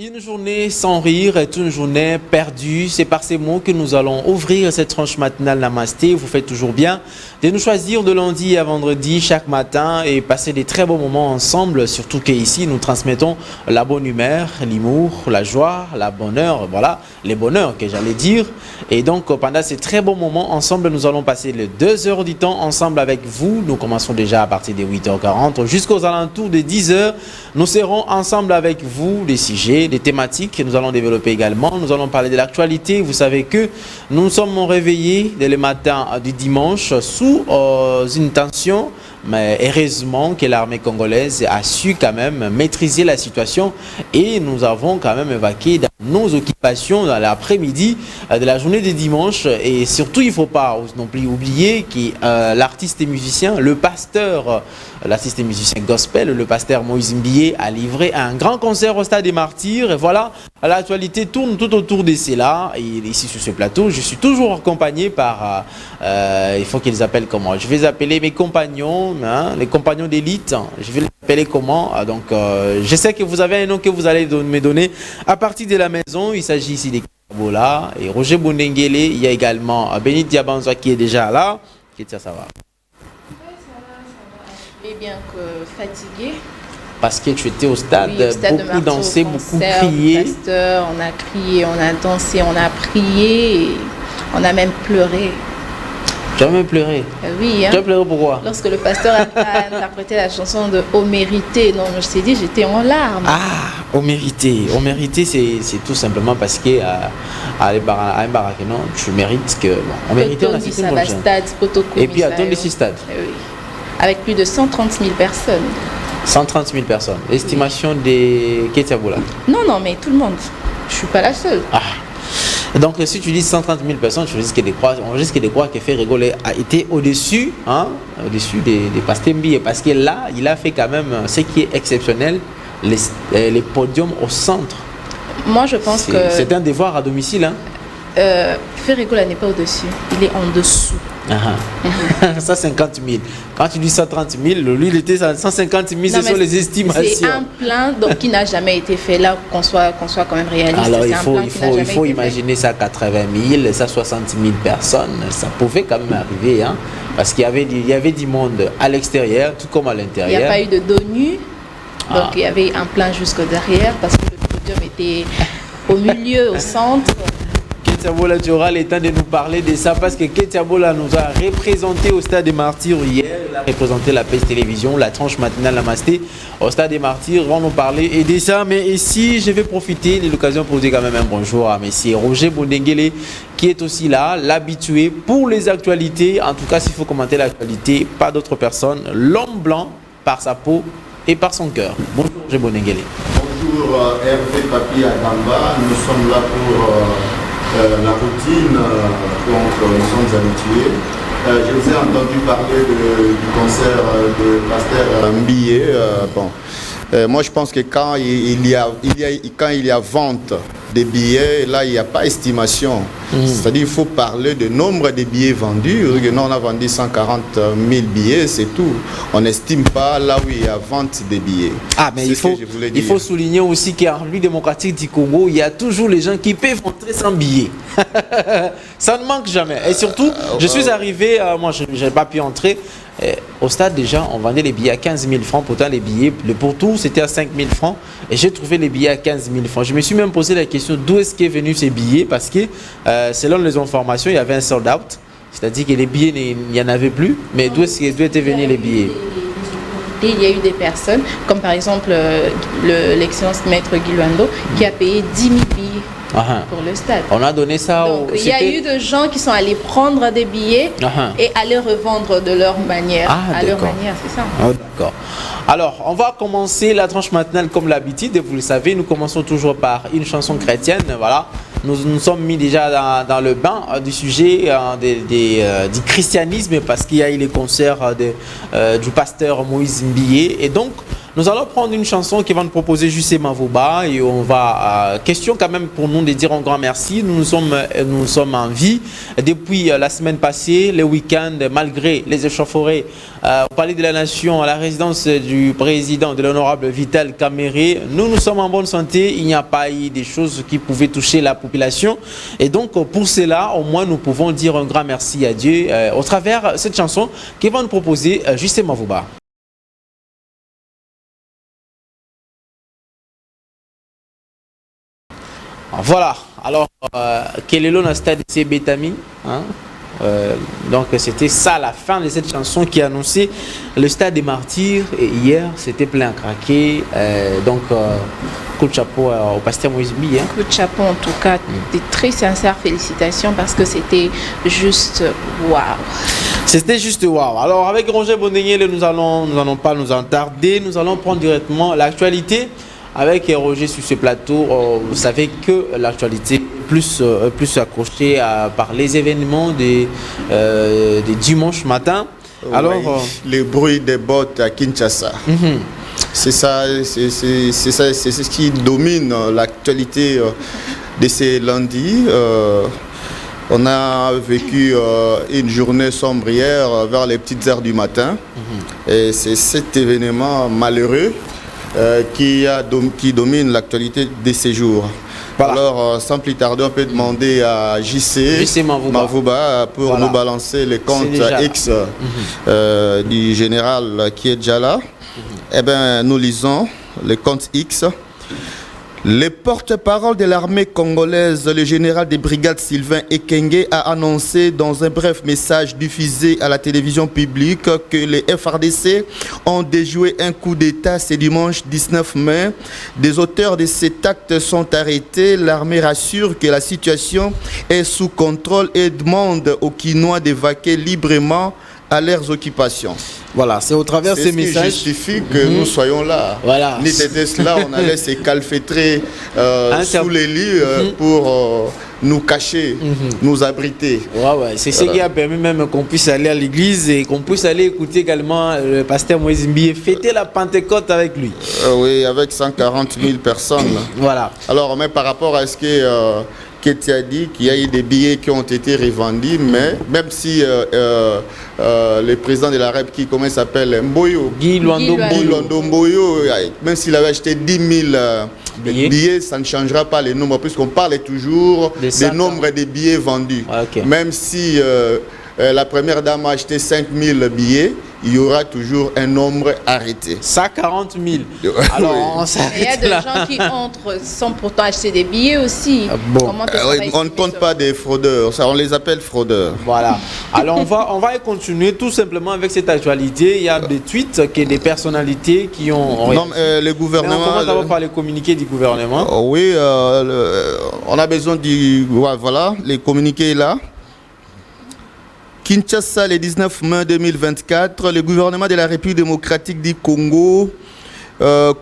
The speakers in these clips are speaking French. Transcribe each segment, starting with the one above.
Une journée sans rire est une journée perdue. C'est par ces mots que nous allons ouvrir cette tranche matinale Namasté. Vous faites toujours bien de nous choisir de lundi à vendredi chaque matin et passer des très bons moments ensemble. Surtout qu'ici, nous transmettons la bonne humeur, l'humour, la joie, la bonheur. Voilà, les bonheurs que j'allais dire. Et donc, pendant ces très bons moments ensemble, nous allons passer les 2 heures du temps ensemble avec vous. Nous commençons déjà à partir de 8h40 jusqu'aux alentours de 10h. Nous serons ensemble avec vous des sujets, des thématiques que nous allons développer également. Nous allons parler de l'actualité. Vous savez que nous nous sommes réveillés dès le matin du dimanche sous une tension, mais heureusement que l'armée congolaise a su quand même maîtriser la situation et nous avons quand même évacué dans nos occupations dans l'après-midi de la journée de dimanche. Et surtout, il ne faut pas non plus oublier que l'artiste et musicien, le pasteur, l'artiste et musicien gospel, le pasteur Moïse Mbié a livré un grand concert au Stade des Martyrs. Et voilà, l'actualité tourne tout autour de cela. Et ici sur ce plateau, je suis toujours accompagné par, il faut qu'ils appellent comment? Je vais appeler mes compagnons, hein, les compagnons d'élite. Je vais les appeler comment? Donc, je sais que vous avez un nom que vous allez me donner à partir de la maison. Il s'agit ici des Bola et Roger Bondengele. Il y a également Béni Diabanza qui est déjà là. Kétia, ça va? Et bien que fatigué. Parce que tu étais au stade, oui, au stade beaucoup dansé, beaucoup crié. Pasteur, on a crié, on a dansé, on a prié, et on a même pleuré. Tu as même pleuré? Oui. Hein. Tu as pleuré pourquoi? Lorsque le pasteur a interprété la chanson de « Ô mérité », non, je t'ai dit, j'étais en larmes. Ah, Ô mérité. Ô mérité, c'est tout simplement parce que à non, tu mérites que... Bon, on mérite, on a cité mon stade, et puis à ton ici stade. Oui. Avec plus de 130 000 personnes. 130 000 personnes. Estimation des Kétia Bola. Non, mais tout le monde. Je ne suis pas la seule. Ah. Donc, si tu dis 130 000 personnes, on risque de croire que Ferré a été au-dessus, hein, au-dessus des Pastembi. Parce que là, il a fait quand même ce qui est exceptionnel, les podiums au centre. Moi, je pense que... C'est un devoir à domicile. Hein. Ferré n'est pas au-dessus, il est en dessous. 150 000. Quand tu dis 130 000, lui, il était à 150 000, ce sont les estimations. C'est un plan donc, qui n'a jamais été fait là, qu'on soit quand même réaliste. Alors, il faut imaginer ça 80 000, ça 60 000 personnes. Ça pouvait quand même arriver, hein, parce qu'il y avait du monde à l'extérieur, tout comme à l'intérieur. Il n'y a pas eu de dos nu, donc il y avait un plan jusqu'au derrière, parce que le podium était au milieu, au centre. Kétia Bola, tu auras le temps de nous parler de ça parce que Kétia Bola nous a représenté au Stade des Martyrs hier. Il a représenté la PES Télévision, la tranche matinale Namasté au Stade des Martyrs. On va nous parler et de ça. Mais ici, je vais profiter de l'occasion pour dire quand même un bonjour à monsieur Roger Bondengele qui est aussi là, l'habitué pour les actualités. En tout cas, s'il faut commenter l'actualité, pas d'autre personne. L'homme blanc par sa peau et par son cœur. Bonjour Roger Bondengele. Bonjour Hervé Papi Adamba. Nous sommes là pour... la routine, donc nous sommes habitués. Je vous ai entendu parler du concert de Pasteur Mbié. Moi je pense que quand il y a vente des billets, là il n'y a pas estimation. C'est-à-dire il faut parler de nombre de billets vendus. Nous on a vendu 140 000 billets, c'est tout. On n'estime pas là où il y a vente des billets. Ah mais il faut souligner aussi qu'en République démocratique du Congo, il y a toujours les gens qui peuvent entrer sans billets. Ça ne manque jamais. Et surtout, je suis arrivé, moi je n'ai pas pu entrer. Au stade déjà on vendait les billets à 15 000 francs, pourtant les billets, le pour-tout c'était à 5 000 francs et j'ai trouvé les billets à 15 000 francs. Je me suis même posé la question d'où est-ce qu'est venu ces billets parce que selon les informations il y avait un sold out, c'est-à-dire que les billets il n'y en avait plus, mais d'où étaient venus les billets? Il y a eu des personnes comme par exemple l'excellence maître Guy Luando qui a payé 10 000 billets. Pour le stade. On a donné ça il y a eu de gens qui sont allés prendre des billets et aller revendre de leur manière. Leur manière, c'est ça. D'accord. Alors, on va commencer la tranche matinale comme l'habitude. Vous le savez, nous commençons toujours par une chanson chrétienne. Voilà. Nous sommes mis déjà dans le bain du sujet du christianisme parce qu'il y a eu les concerts du pasteur Moïse Mbié. Et donc, Nous allons prendre une chanson qui va nous proposer Jussi Mavouba et on va, question quand même pour nous de dire un grand merci. Nous sommes en vie depuis la semaine passée, le week-end, malgré les échauffourées au Palais de la Nation, à la résidence du président de l'honorable Vital Kamerhe. Nous sommes en bonne santé, il n'y a pas eu des choses qui pouvaient toucher la population. Et donc, pour cela, au moins, nous pouvons dire un grand merci à Dieu au travers de cette chanson qui va nous proposer Jussi Mavouba. Voilà, alors, quel est le stade de Betami, hein? Donc c'était ça la fin de cette chanson qui annonçait le stade des martyrs. Et hier c'était plein à craquer. Donc coup de chapeau au pasteur Moïse Mbi, hein. Coup de chapeau en tout cas, des très sincères félicitations parce que c'était juste waouh. C'était juste waouh. Alors avec Roger Bondenguele, nous allons pas nous entarder, nous allons prendre directement l'actualité. Avec Roger sur ce plateau, vous savez que l'actualité est plus accrochée par les événements des dimanches matin. Alors, le bruit des bottes à Kinshasa. C'est ça, c'est ce qui domine l'actualité de ces lundis. On a vécu une journée sombre hier vers les petites heures du matin. Et c'est cet événement malheureux qui domine l'actualité de ces jours. Voilà. Alors, sans plus tarder, on peut demander à Jussi Mavouba pour nous balancer les comptes X du général qui est déjà là. Eh bien, nous lisons les comptes X. Le porte-parole de l'armée congolaise, le général des brigades Sylvain Ekenge, a annoncé dans un bref message diffusé à la télévision publique que les FARDC ont déjoué un coup d'État ce dimanche 19 mai. Des auteurs de cet acte sont arrêtés. L'armée rassure que la situation est sous contrôle et demande aux Kinois d'évacuer librement à leurs occupations. Voilà, c'est au travers de ces messages qui justifie que nous soyons là. Voilà. N'était-ce là, on allait se calfeutrer sous les lits pour nous cacher, nous abriter. Ouais. C'est ce qui a permis même qu'on puisse aller à l'église et qu'on puisse aller écouter également le pasteur Moïse Mbi et fêter la Pentecôte avec lui. Oui, avec 140 000 personnes. Voilà. Alors, mais par rapport à ce que tu as dit, qu'il y a eu des billets qui ont été revendus, mais même si le président de la République, comment il s'appelle, Mboyo, Guy Luando Mboyo, même s'il avait acheté 10 000 billets, ça ne changera pas les nombres, puisqu'on parle toujours des nombres des billets vendus. Okay. Même si la première dame a acheté 5 000 billets, il y aura toujours un nombre arrêté. 140 000. Alors, on s'arrête. Il y a des gens qui entrent sans pourtant acheter des billets aussi. Bon. On ne compte pas des fraudeurs, ça, on les appelle fraudeurs. Voilà. Alors, on va continuer tout simplement avec cette actualité. Il y a des tweets, des personnalités qui ont... Non, le gouvernement... Mais on commence d'abord par les communiqués du gouvernement. Oui, on a besoin du... Voilà, les communiqués là. Kinshasa, le 19 mai 2024, le gouvernement de la République démocratique du Congo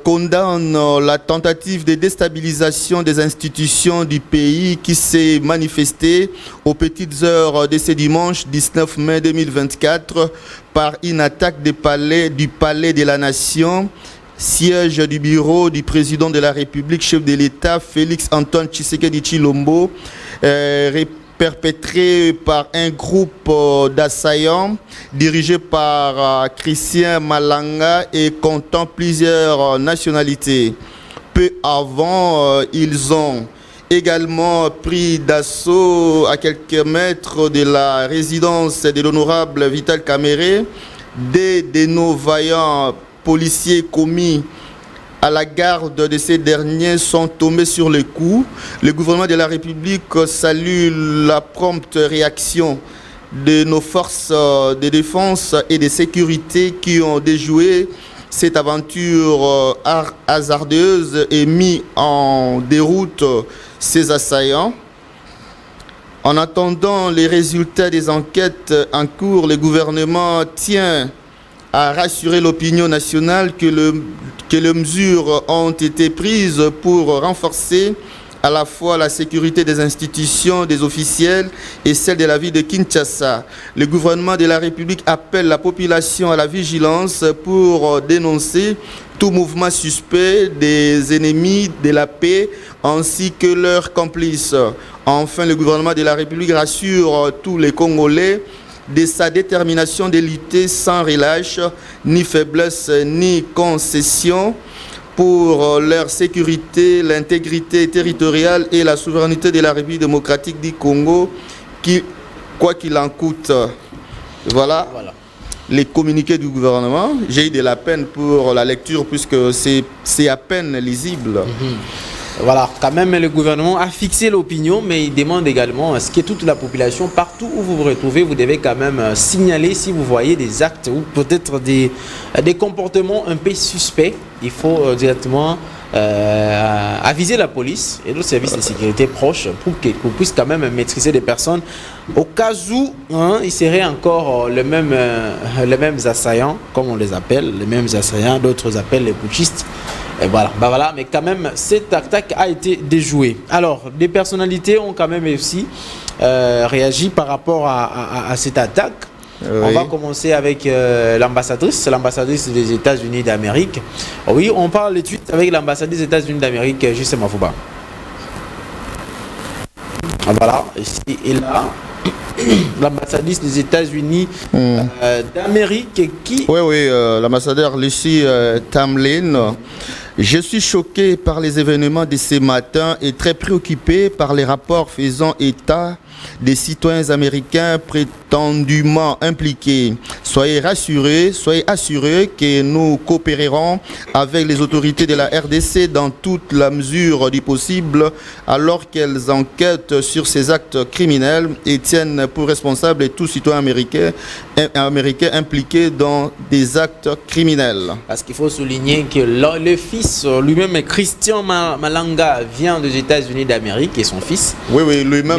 condamne la tentative de déstabilisation des institutions du pays qui s'est manifestée aux petites heures de ce dimanche 19 mai 2024 par une attaque du palais de la Nation, siège du bureau du président de la République, chef de l'État, Félix Antoine Tshisekedi Tshilombo, perpétré par un groupe d'assaillants dirigé par Christian Malanga et comptant plusieurs nationalités. Peu avant, ils ont également pris d'assaut à quelques mètres de la résidence de l'honorable Vital Kamerhe de nos vaillants policiers commis à la garde de ces derniers sont tombés sur le coup. Le gouvernement de la République salue la prompte réaction de nos forces de défense et de sécurité qui ont déjoué cette aventure hasardeuse et mis en déroute ces assaillants. En attendant les résultats des enquêtes en cours, le gouvernement tient à rassurer l'opinion nationale que les mesures ont été prises pour renforcer à la fois la sécurité des institutions, des officiels et celle de la ville de Kinshasa. Le gouvernement de la République appelle la population à la vigilance pour dénoncer tout mouvement suspect des ennemis de la paix ainsi que leurs complices. Enfin, le gouvernement de la République rassure tous les Congolais de sa détermination de lutter sans relâche, ni faiblesse, ni concession pour leur sécurité, l'intégrité territoriale et la souveraineté de la République démocratique du Congo, quoi qu'il en coûte. Voilà. Les communiqués du gouvernement. J'ai eu de la peine pour la lecture puisque c'est à peine lisible. Voilà, quand même le gouvernement a fixé l'opinion, mais il demande également à ce que toute la population, partout où vous vous retrouvez, vous devez quand même signaler si vous voyez des actes ou peut-être des comportements un peu suspects. Il faut directement aviser la police et le service de sécurité proche pour qu'on puisse quand même maîtriser des personnes au cas où il serait encore les mêmes assaillants, comme on les appelle, les mêmes assaillants, d'autres appellent les putschistes. Et voilà, mais quand même, cette attaque a été déjouée. Alors, des personnalités ont quand même aussi réagi par rapport à cette attaque. Oui. On va commencer avec l'ambassadrice des États-Unis d'Amérique. Oui, on parle de suite avec l'ambassadrice des États-Unis d'Amérique, Justin Mafouba. Voilà, ici et là. L'ambassadrice des États-Unis d'Amérique qui... Oui, l'ambassadeur Lucie Tamlin. Je suis choqué par les événements de ce matin et très préoccupé par les rapports faisant état des citoyens américains prétendument impliqués. Soyez rassurés, soyez assurés que nous coopérerons avec les autorités de la RDC dans toute la mesure du possible alors qu'elles enquêtent sur ces actes criminels et tiennent pour responsable tout citoyen américain impliqué dans des actes criminels. Parce qu'il faut souligner que le fils lui-même, Christian Malanga, vient des États-Unis d'Amérique et son fils. Oui, lui-même,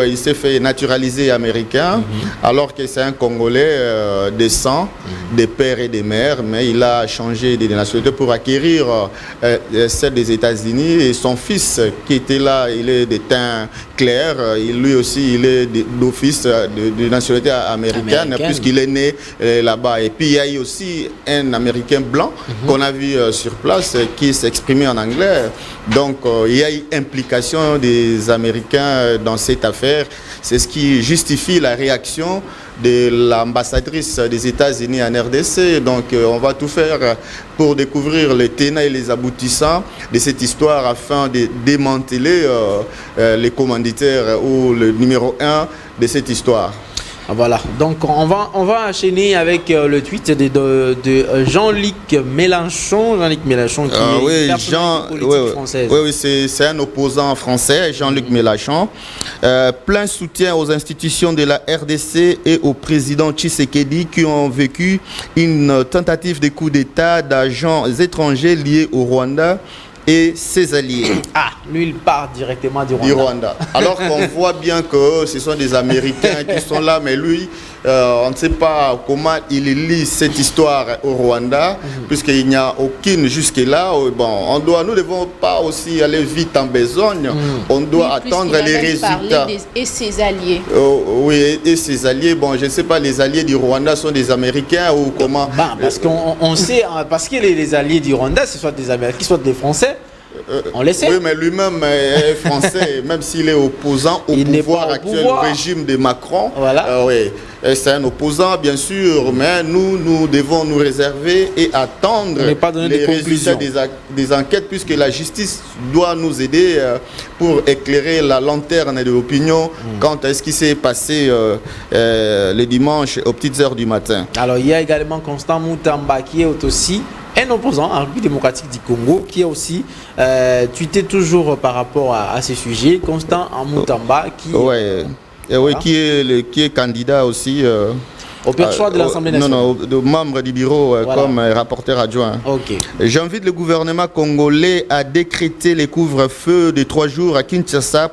il s'est fait naturaliser américain, alors que c'est un Congolais de sang, des pères et des mères, mais il a changé de nationalité pour acquérir celle des États-Unis. Et son fils qui était là, il est de teint clair, lui aussi, il est d'office de nationalité américaine, puisqu'il est né là-bas. Et puis il y a eu aussi un Américain blanc qu'on a vu sur place qui s'exprimait en anglais. Donc il y a eu implication des Américains dans cette affaire. C'est ce qui justifie la réaction de l'ambassadrice des États-Unis en RDC. Donc on va tout faire pour découvrir les tenants et les aboutissants de cette histoire afin de démanteler les commanditaires ou le numéro 1 de cette histoire. Voilà, donc on va enchaîner avec le tweet de Jean-Luc Mélenchon. Jean-Luc Mélenchon qui est une personnalité politique française. Oui, c'est un opposant français, Jean-Luc Mélenchon. Plein soutien aux institutions de la RDC et au président Tshisekedi qui ont vécu une tentative de coup d'État d'agents étrangers liés au Rwanda et ses alliés. Ah, lui il part directement du Rwanda. Alors qu'on voit bien que ce sont des Américains qui sont là, mais lui, on ne sait pas comment il lit cette histoire au Rwanda, puisqu'il n'y a aucune jusque-là. Bon, nous ne devons pas aussi aller vite en besogne. On doit attendre les résultats. Et ses alliés. Oui, et ses alliés. Bon, je ne sais pas, les alliés du Rwanda sont des Américains ou comment? Parce qu'on sait, parce que les alliés du Rwanda, ce soit des Américains, soit des Français. On le sait. Oui, mais lui-même est français, même s'il est opposant au pouvoir actuel, au régime de Macron. Voilà. Oui, c'est un opposant, bien sûr, mais nous devons nous réserver et attendre les résultats des enquêtes, puisque la justice doit nous aider pour éclairer la lanterne de l'opinion quant à ce qui s'est passé le dimanche aux petites heures du matin. Alors, il y a également Constant Moutamba qui est aussi un opposant en République démocratique du Congo qui a aussi tweeté toujours par rapport à ces sujets. Constant Moutamba qui... qui est candidat aussi Au perchoir de l'Assemblée nationale. Non, de membre du bureau comme rapporteur adjoint. Ok. J'invite le gouvernement congolais à décréter les couvre-feux de 3 jours à Kinshasa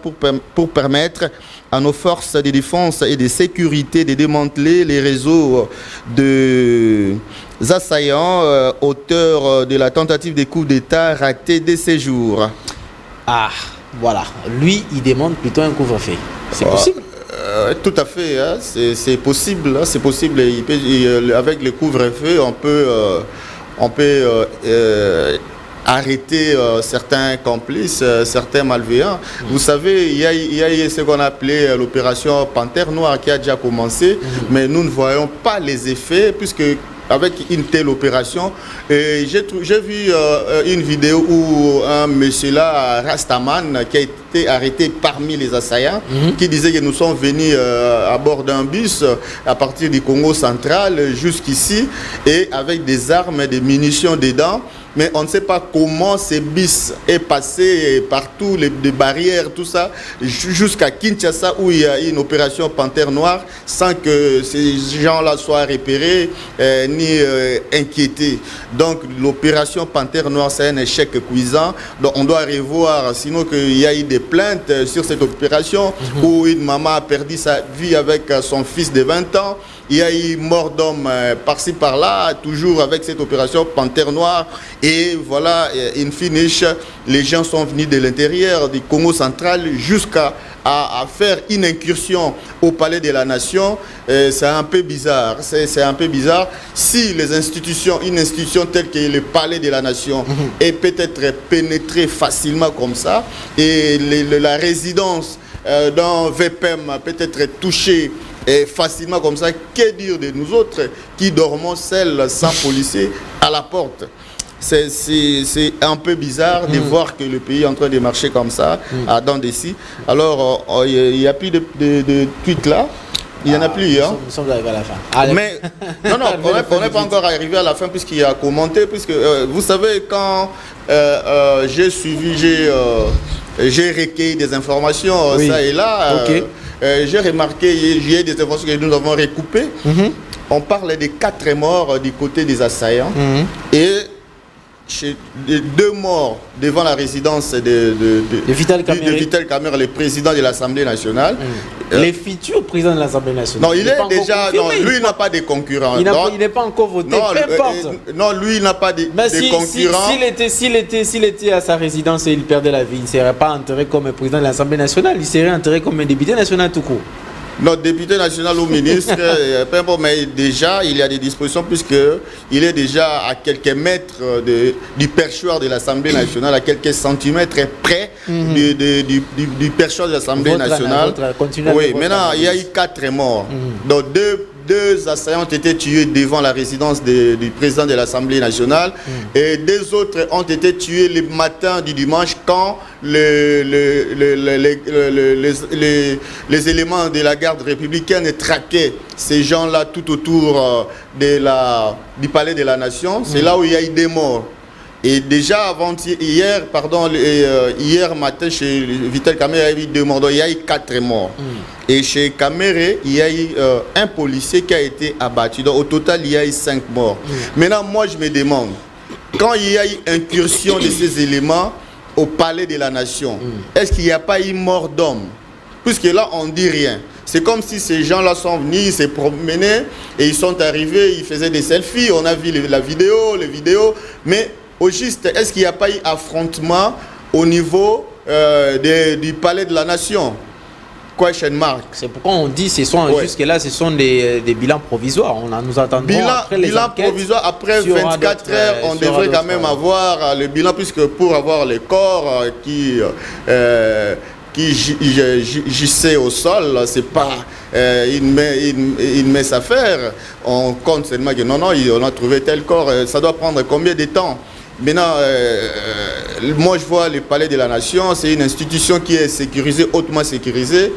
pour permettre à nos forces de défense et de sécurité de démanteler les réseaux de assaillants auteurs de la tentative de coup d'État ratée de ces jours. Ah, voilà. Lui, il demande plutôt un couvre-feu. C'est possible? Tout à fait, hein. C'est possible. Hein. C'est possible. Avec le couvre-feu, on peut arrêter certains complices, certains malveillants. Vous savez, il y a ce qu'on a appelé l'opération Panthère Noire qui a déjà commencé, mais nous ne voyons pas les effets puisque avec une telle opération, j'ai vu une vidéo où un monsieur là, Rastaman, qui a été arrêté parmi les assaillants, qui disait que nous sommes venus à bord d'un bus à partir du Congo central jusqu'ici et avec des armes et des munitions dedans. Mais on ne sait pas comment ces bus est passé partout, les barrières, tout ça, jusqu'à Kinshasa où il y a une opération Panthère Noire sans que ces gens-là soient repérés ni inquiétés. Donc l'opération Panthère Noire, c'est un échec cuisant. Donc on doit revoir, sinon qu'il y a eu des plaintes sur cette opération où une maman a perdu sa vie avec son fils de 20 ans. Il y a eu mort d'homme par-ci par-là, toujours avec cette opération Panthère Noire. Et voilà, in finish, les gens sont venus de l'intérieur du Congo central jusqu'à faire une incursion au Palais de la Nation. C'est un peu bizarre. C'est un peu bizarre. Si les institutions, une institution telle que le Palais de la Nation est peut-être pénétrée facilement comme ça, et la résidence d'un VPM peut être touchée et facilement comme ça, que dire de nous autres qui dormons seuls sans policiers à la porte? C'est un peu bizarre de voir que le pays est en train de marcher comme ça, à dents d'ici. Alors, il n'y a plus de tweets là. Il n'y en a plus. Hein? Nous sommes arrivés à la fin. Allez. Mais, non, on n'est pas encore arrivé à la fin puisqu'il a commenté. Puisque, vous savez, quand j'ai suivi, j'ai recueilli des informations, ça et là. J'ai remarqué, il y a des informations que nous avons recoupées. On parle de 4 morts du côté des assaillants et 2 morts devant la résidence de Vital Kamerhe, le président de l'Assemblée nationale. Les futurs présidents de l'Assemblée nationale. Non, il est déjà. Non, lui, il n'a pas de concurrent. Il n'est pas encore voté, peu importe. Non, lui, il n'a pas de concurrent. S'il était à sa résidence et il perdait la vie, il ne serait pas enterré comme président de l'Assemblée nationale, il serait enterré comme un député national tout court. Notre député national ou ministre, peu importe, mais déjà, il y a des dispositions puisqu'il est déjà à quelques mètres du perchoir de l'Assemblée nationale, à quelques centimètres près du perchoir de l'Assemblée nationale. Oui, maintenant, il y a eu 4 morts. Donc, deux assaillants ont été tués devant la résidence du président de l'Assemblée nationale et 2 autres ont été tués le matin du dimanche quand les éléments de la garde républicaine traquaient ces gens-là tout autour du palais de la Nation. C'est là où il y a eu des morts. Et déjà hier matin, chez Vital Kamerhe, il y a eu 2 morts. Donc, il y a eu 4 morts. Et chez Kamerhe, il y a eu un policier qui a été abattu. Donc, au total, il y a eu 5 morts. Maintenant, moi, je me demande, quand il y a eu incursion de ces éléments au palais de la Nation, est-ce qu'il n'y a pas eu mort d'homme? Puisque là, on ne dit rien. C'est comme si ces gens-là sont venus, ils se promenaient et ils sont arrivés, ils faisaient des selfies. On a vu les vidéos. Mais au juste, est-ce qu'il n'y a pas eu affrontement au niveau du palais de la Nation? Question mark. C'est pourquoi on dit jusque-là, ce sont des bilans provisoires. Nous attendons après les bilan provisoire, après 24 heures, on devrait quand même avoir le bilan, puisque pour avoir le corps qui gissait au sol, c'est pas une mince affaire. On compte seulement que non, on a trouvé tel corps, ça doit prendre combien de temps? Maintenant, moi je vois le palais de la Nation, c'est une institution qui est sécurisée, hautement sécurisée.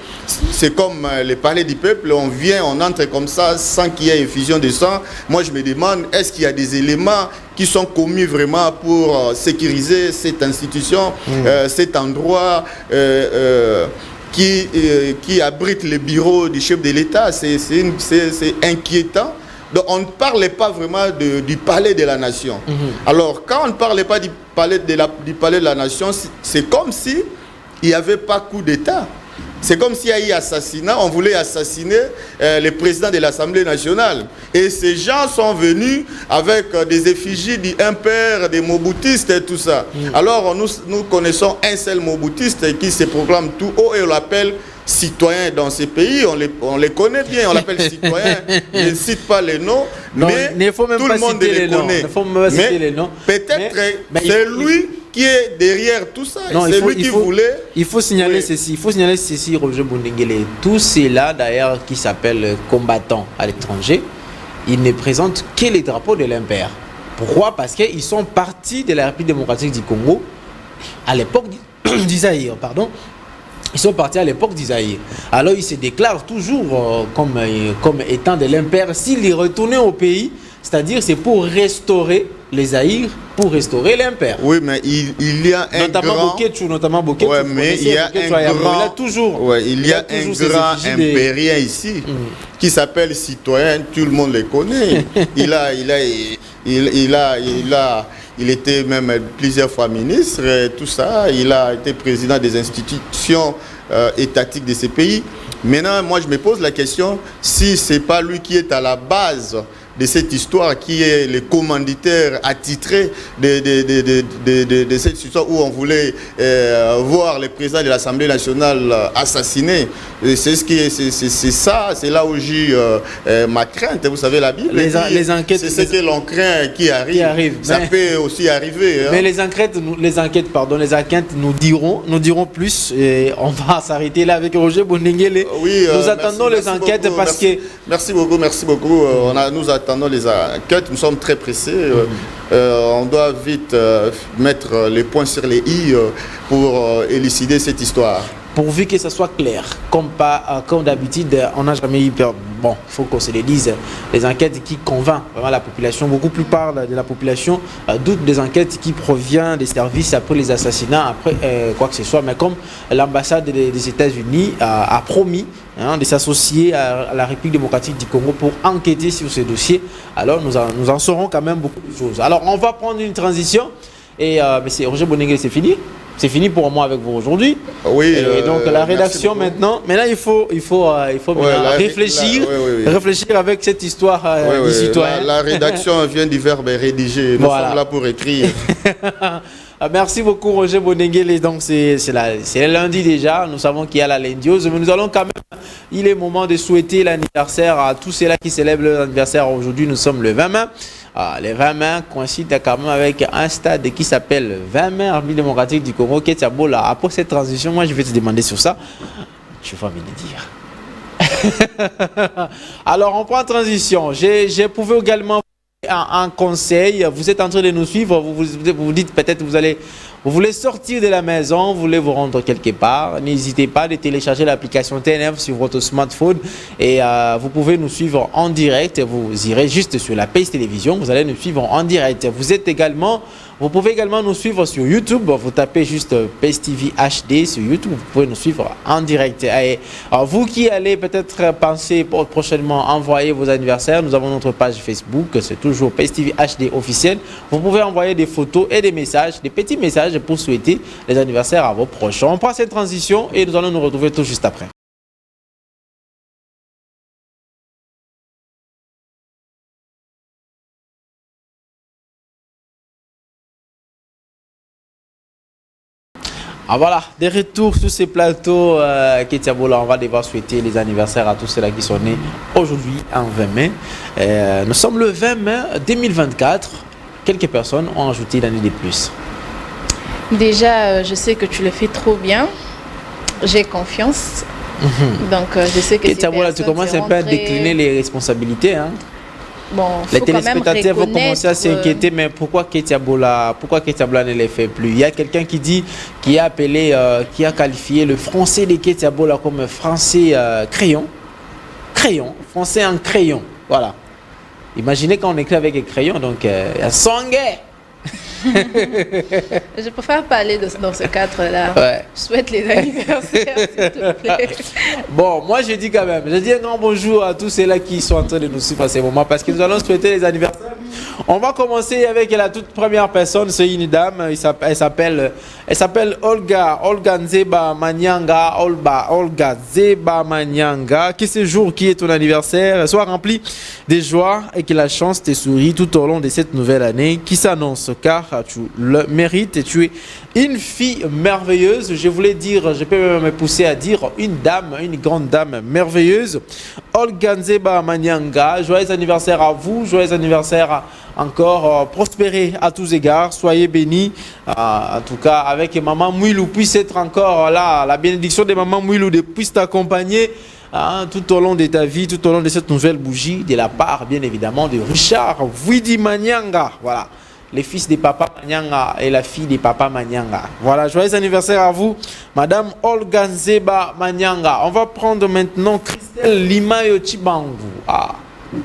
C'est comme le palais du peuple, on vient, on entre comme ça sans qu'il y ait effusion de sang. Moi je me demande, est-ce qu'il y a des éléments qui sont commis vraiment pour sécuriser cette institution, cet endroit qui abrite le bureau du chef de l'État. C'est inquiétant. Donc on ne parlait pas vraiment du palais de la nation. Alors quand on ne parlait pas du palais de la nation, c'est comme si il n'y avait pas coup d'État. C'est comme s'il y a eu assassinat, on voulait assassiner le président de l'Assemblée nationale. Et ces gens sont venus avec des effigies du père, des moboutistes et tout ça. Alors nous connaissons un seul moboutiste qui se proclame tout haut et on l'appelle citoyen dans ces pays. On les connaît bien, on l'appelle citoyen. Je ne cite pas les noms, non, mais tout le monde les connaît. Mais peut-être c'est lui qui est derrière tout ça. C'est lui qui voulait. Il faut signaler ceci. Il faut signaler ceci, Roger Bondenguele. Tous ceux-là, d'ailleurs, qui s'appellent combattants à l'étranger, ils ne présentent que les drapeaux de l'impère. Pourquoi? Parce qu'ils sont partis de la République démocratique du Congo à l'époque d'Isaïe, pardon. Ils sont partis à l'époque d'Isaïe. Alors ils se déclarent toujours comme étant de l'impère. S'ils retournaient au pays, c'est-à-dire c'est pour restaurer les Zaïre, pour restaurer l'impère. Oui, mais il y a un notamment Boketchou, ouais, mais il y a un grand impérien ici qui s'appelle citoyen. Tout le monde le connaît. Il était même plusieurs fois ministre, et tout ça. Il a été président des institutions étatiques de ces pays. Maintenant, moi, je me pose la question, si ce n'est pas lui qui est à la base de cette histoire, qui est le commanditaire attitré de cette histoire où on voulait voir le président de l'Assemblée nationale assassiné. C'est ça, c'est là où j'ai ma crainte. Vous savez, la Bible, les enquêtes, c'est ce que l'on craint qui arrive. Ça peut aussi arriver. Mais les enquêtes nous diront plus. Et on va s'arrêter là avec Roger Bondenguele. Oui, nous attendons les enquêtes parce que... Merci beaucoup. Nous attendons les enquêtes, nous sommes très pressés. On doit vite mettre les points sur les i pour élucider cette histoire. Pourvu que ça soit clair, comme d'habitude, on n'a jamais eu peur. Bon, il faut qu'on se le dise, les enquêtes qui convainquent vraiment la population, beaucoup plus parlent de la population, d'autres des enquêtes qui proviennent des services après les assassinats, après quoi que ce soit. Mais comme l'ambassade des États-Unis a promis de s'associer à la République démocratique du Congo pour enquêter sur ce dossier, alors nous en saurons quand même beaucoup de choses. Alors on va prendre une transition et Roger Bondenguele, c'est fini. C'est fini pour moi avec vous aujourd'hui. Oui. Et donc la rédaction maintenant il faut réfléchir avec cette histoire du citoyen. La rédaction vient du verbe rédiger. Nous sommes là pour écrire. Merci beaucoup Roger Bondenguele. Donc c'est lundi déjà. Nous savons qu'il y a la lendiose, mais nous allons quand même. Il est moment de souhaiter l'anniversaire à tous ceux-là qui célèbrent leur anniversaire aujourd'hui. Nous sommes le 20 mai. Les 20 mai coïncident quand même avec un stade qui s'appelle 20 mai, République démocratique du Congo, qui est à Bola. Après cette transition, moi je vais te demander sur ça. Je vais envie de dire. Alors on prend transition. J'ai pouvé également un conseil. Vous êtes en train de nous suivre. Vous vous dites peut-être vous voulez sortir de la maison, vous voulez vous rendre quelque part. N'hésitez pas de télécharger l'application TNF sur votre smartphone et vous pouvez nous suivre en direct. Vous irez juste sur la page télévision, vous allez nous suivre en direct. Vous pouvez également nous suivre sur YouTube. Vous tapez juste PACE TV HD sur YouTube. Vous pouvez nous suivre en direct. Et vous qui allez peut-être penser prochainement envoyer vos anniversaires, nous avons notre page Facebook. C'est toujours PACE TV HD officiel. Vous pouvez envoyer des photos et des messages, des petits messages pour souhaiter les anniversaires à vos proches. On prend cette transition et nous allons nous retrouver tout juste après. Voilà, des retours sur ces plateaux Ketia Bola. On va devoir souhaiter les anniversaires à tous ceux-là qui sont nés aujourd'hui en 20 mai. Nous sommes le 20 mai 2024. Quelques personnes ont ajouté l'année de plus. Déjà, je sais que tu le fais trop bien. J'ai confiance. Donc, je sais que Ketia Bola, tu commences un peu à décliner les responsabilités. Hein? Bon, les téléspectateurs vont commencer à s'inquiéter, mais pourquoi Ketia Bola ne les fait plus? Il y a quelqu'un qui a qualifié le français de Ketia Bola comme français crayon, français en crayon. Voilà. Imaginez quand on écrit avec un crayon, donc Songé. Je préfère pas aller dans ce cadre-là. Ouais. Je souhaite les anniversaires, s'il te plaît. Bon, moi je dis quand même, je dis un grand bonjour à tous ceux-là qui sont en train de nous suivre à ce moment parce que nous allons souhaiter les anniversaires. On va commencer avec la toute première personne, c'est une dame, elle s'appelle Olga Nzeba Manyanga, Olga Zeba Manyanga. Que ce jour qui est ton anniversaire soit rempli de joie et que la chance te sourit tout au long de cette nouvelle année qui s'annonce, car tu le mérites et tu es une fille merveilleuse. Je voulais dire, je peux même me pousser à dire une dame, une grande dame merveilleuse. Olga Nzeba Manyanga, joyeux anniversaire à vous, joyeux anniversaire encore, prospérez à tous égards, soyez bénis. En tout cas, avec Maman Mouilou, puisse être encore là, la bénédiction de Maman Mouilou puisse t'accompagner tout au long de ta vie, tout au long de cette nouvelle bougie, de la part, bien évidemment, de Richard Vwidi Manyanga. Voilà, les fils des papas Manyanga et la fille des papas Manyanga. Voilà, joyeux anniversaire à vous, Madame Olga Nzeba Manyanga. On va prendre maintenant Christelle Limayo Chibangu.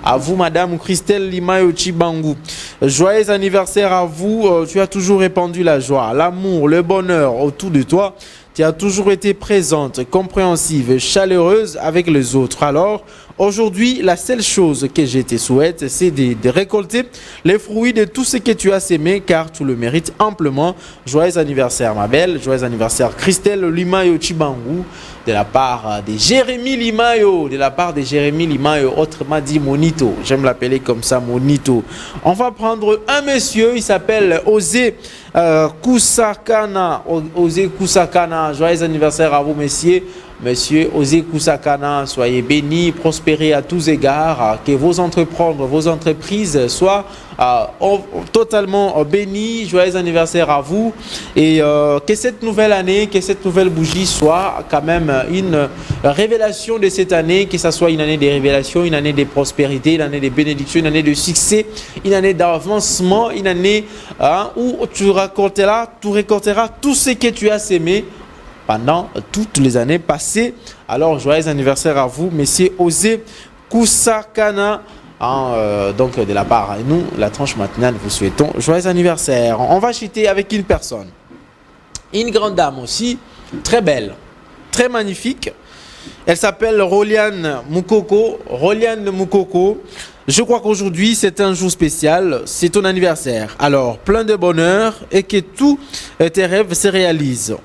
À vous, Madame Christelle Limayo Chibangu. Joyeux anniversaire à vous. Tu as toujours répandu la joie, l'amour, le bonheur autour de toi. Tu as toujours été présente, compréhensive, chaleureuse avec les autres. Alors, aujourd'hui, la seule chose que je te souhaite, c'est de récolter les fruits de tout ce que tu as sémé, car tu le mérites amplement. Joyeux anniversaire, ma belle. Joyeux anniversaire, Christelle Limayo Chibangu, de la part de Jérémy Limayo, autrement dit Monito. J'aime l'appeler comme ça, Monito. On va prendre un monsieur, il s'appelle Osé Kusakana. Osé Kusakana, joyeux anniversaire à vous, messieurs. Monsieur Osé Kusakana, soyez bénis, prospérez à tous égards, que vos entreprises soient totalement bénies. Joyeux anniversaire à vous et que cette nouvelle année, que cette nouvelle bougie soit quand même une révélation de cette année, que ce soit une année de révélation, une année de prospérité, une année de bénédiction, une année de succès, une année d'avancement, une année où tu récolteras tout ce que tu as sémé pendant toutes les années passées. Alors, joyeux anniversaire à vous, messieurs Osé Kusakana. Donc, de la part de nous, la tranche matinale, vous souhaitons joyeux anniversaire. On va chuter avec une personne, une grande dame aussi, très belle, très magnifique. Elle s'appelle Roliane Mukoko. Roliane Mukoko, je crois qu'aujourd'hui, c'est un jour spécial, c'est ton anniversaire. Alors, plein de bonheur et que tous tes rêves se réalisent.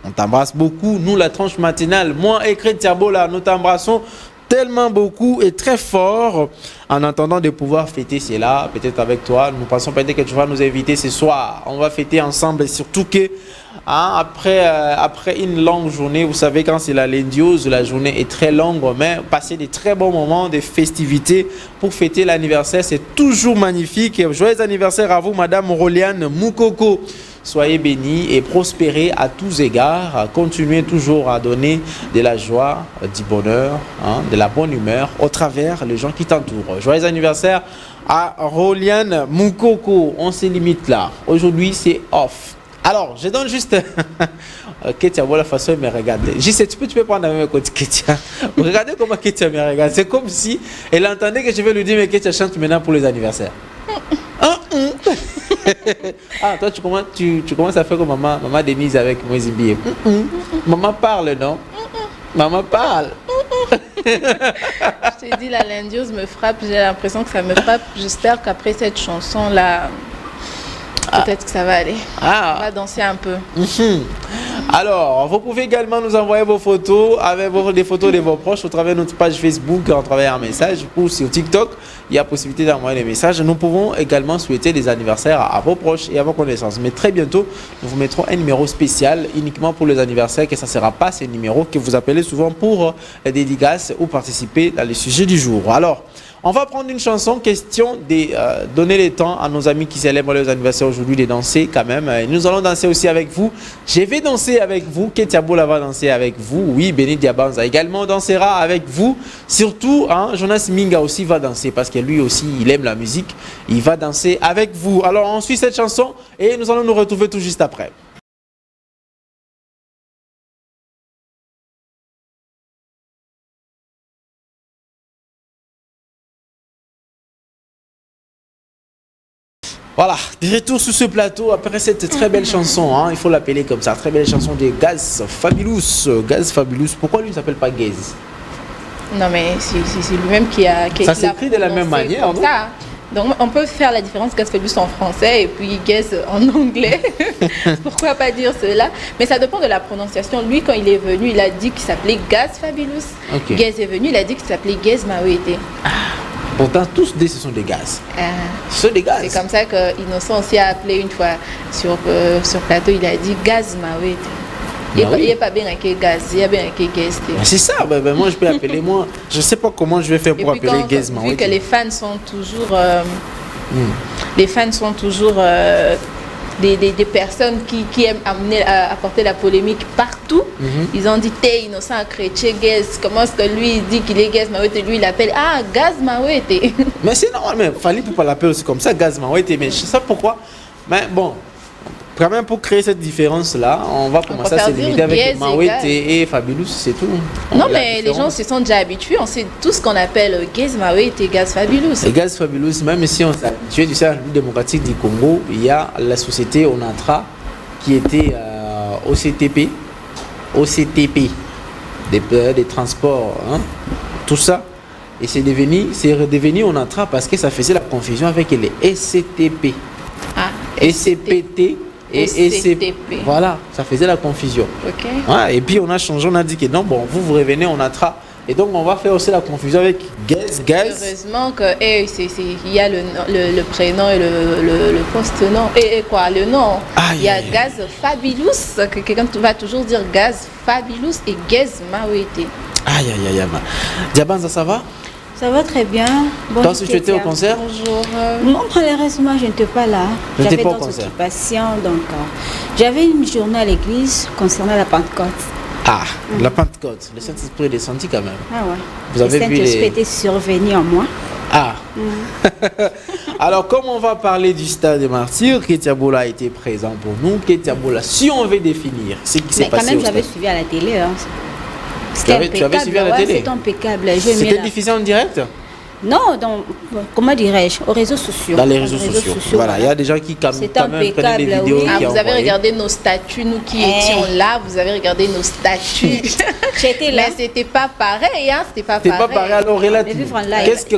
On t'embrasse beaucoup. Nous, la tranche matinale, moi et Tiabola, nous t'embrassons tellement beaucoup et très fort en attendant de pouvoir fêter cela, peut-être avec toi. Nous pensons peut-être que tu vas nous inviter ce soir. On va fêter ensemble et surtout que après une longue journée, vous savez, quand c'est la lendiose, la journée est très longue, mais passer des très bons moments, des festivités pour fêter l'anniversaire, c'est toujours magnifique. Joyeux anniversaire à vous, Madame Roliane Mukoko. Soyez bénis et prospérez à tous égards. Continuez toujours à donner de la joie, du bonheur, de la bonne humeur au travers les gens qui t'entourent. Joyeux anniversaire à Roliane Mukoko. On se limite là. Aujourd'hui, c'est off. Alors, je donne juste... Ketia, voilà la façon de me regarder. Je sais, tu peux prendre la même côté Ketia. Regardez comment Ketia me regarde. C'est comme si elle entendait que je vais lui dire, mais Ketia chante maintenant pour les anniversaires. Toi, tu commences à faire comme maman Denise avec Moïse Mbié. Maman parle, non? Maman parle. Je t'ai dit, la lendiose me frappe. J'ai l'impression que ça me frappe. J'espère qu'après cette chanson-là, peut-être que ça va aller. On va danser un peu. Alors, vous pouvez également nous envoyer vos photos avec des photos de vos proches au travers de notre page Facebook en travers un message ou sur TikTok. Il y a possibilité d'envoyer des messages. Nous pouvons également souhaiter des anniversaires à vos proches et à vos connaissances. Mais très bientôt, nous vous mettrons un numéro spécial uniquement pour les anniversaires, que ça ne sera pas ces numéros que vous appelez souvent pour des dédicaces ou participer dans les sujets du jour. Alors, on va prendre une chanson, question de donner le temps à nos amis qui célèbrent leurs anniversaires aujourd'hui de danser quand même. Et nous allons danser aussi avec vous. Je vais danser avec vous. Ketia Bola va danser avec vous. Oui, Béni Diabanza également dansera avec vous. Surtout, Jonas Minga aussi va danser parce que lui aussi, il aime la musique. Il va danser avec vous. Alors, on suit cette chanson et nous allons nous retrouver tout juste après. Voilà, de retour sur ce plateau après cette très belle chanson, hein, il faut l'appeler comme ça, très belle chanson de Gaz Fabulous. Gaz Fabulous, pourquoi lui il ne s'appelle pas Gaz? Non mais c'est lui-même qui a ça s'écrit de la même manière, non? Ça. Donc on peut faire la différence Gaz Fabulous en français et puis Gaz en anglais. Pourquoi pas dire cela? Mais ça dépend de la prononciation. Lui, quand il est venu, il a dit qu'il s'appelait Gaz Fabulous. Okay. Gaz est venu, il a dit qu'il s'appelait Gaz Mawete. Pourtant, tous deux, ce sont des gaz. Ce sont des gaz. C'est comme ça que Innocent aussi a appelé une fois sur plateau, il a dit Gaz Mawete. Il n'y a pas bien un gaz, il y a bien un gaz. C'est ça, moi je peux appeler, moi, je ne sais pas comment je vais faire pour appeler Gaz Mawete. Vu que les fans sont toujours... Les fans sont toujours... Des personnes qui aiment apporter la polémique partout. Ils ont dit t'es innocent chrétien Gaz. Comment est-ce que lui il dit qu'il est Gaz Mawete, lui il appelle Gaz Mawete. Mais c'est normal, mais fallait pas l'appeler aussi comme ça, Gaz Mawete. Mais je sais pas pourquoi. Mais bon, quand même pour créer cette différence là, on va commencer à se limiter avec Mawete et Fabulous, c'est tout. Non mais les gens se sont déjà habitués, on sait tout ce qu'on appelle Gaz Mawete et Gaz Fabulous. Et Gaz Fabulous, même si on s'est habitué du République démocratique du Congo, il y a la société Onatra qui était OCTP, des transports, hein, tout ça. Et c'est redevenu Onatra parce que ça faisait la confusion avec les SCTP. SCPT et SCTP. Voilà, ça faisait la confusion. Okay. Ouais, et puis on a changé, on a dit que non, bon, vous revenez Onatra. Et donc on va faire aussi la confusion avec Gaz. Heureusement qu'il y a le prénom et le post-nom. Et quoi, le nom. Il y a Gaz Fabulous, que quelqu'un va toujours dire Gaz Fabulous et Gaz Mawete. Diabanza, ça va? Ça va très bien. Toi aussi, tu étais au concert? Bonjour. Non, malheureusement, je n'étais pas là. J'avais d'autres occupations, donc j'avais une journée à l'église concernant la Pentecôte. La Pentecôte, le Saint-Esprit est descendu quand même. Ouais. Vous avez vu le Saint-Esprit était survenu en moi. Alors, comme on va parler du stade des martyrs, Ketiabola a été présent pour nous. Ketiabola, si on veut définir ce qui s'est passé. Mais quand même, j'avais suivi à la télé. Hein. Tu avais suivi à la télé? C'était impeccable. C'était diffusé en direct? Non, donc, comment dirais-je, aux réseaux sociaux. Dans les réseaux sociaux. Voilà, il y a des gens qui quand même prenaient des vidéos. Vous avez regardé nos statuts, nous qui étions là, vous avez regardé nos statuts. J'étais là. Mais c'était pas pareil, hein, c'était pas pareil. Alors,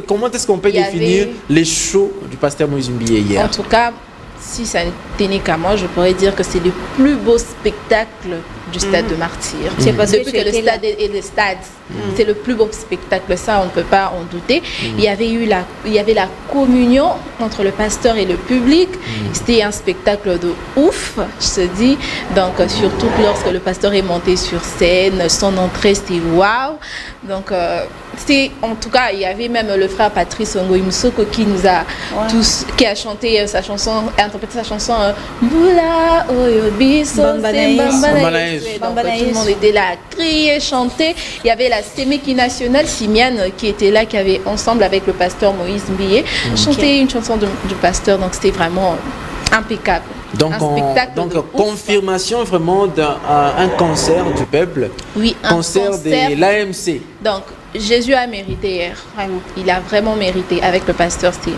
comment est-ce qu'on peut définir les shows du pasteur Moïse Mbié hier? En tout cas, si ça ne tenait qu'à moi, je pourrais dire que c'est le plus beau spectacle du stade de Martyrs. C'est parce que le stade est le stade. C'est le plus beau spectacle, ça on ne peut pas en douter. Il y avait la communion entre le pasteur et le public. C'était un spectacle de ouf, je te dis. Donc surtout lorsque le pasteur est monté sur scène, son entrée c'était waouh. Donc en tout cas, il y avait même le frère Patrice Ngoïmsoko qui nous a tous, qui a chanté sa chanson, interprété sa chanson Mbula Oyobiso Bambanaïs. Donc tout le monde était là à crier, chanter. Il y avait la Séméki nationale, Simiane, qui était là, qui avait ensemble avec le pasteur Moïse Mbié chanté une chanson du pasteur. Donc c'était vraiment impeccable. Donc, confirmation vraiment d'un concert du peuple. Oui, un concert de l'AMC. Donc Jésus a mérité hier. Vraiment. Il a vraiment mérité avec le pasteur Steve.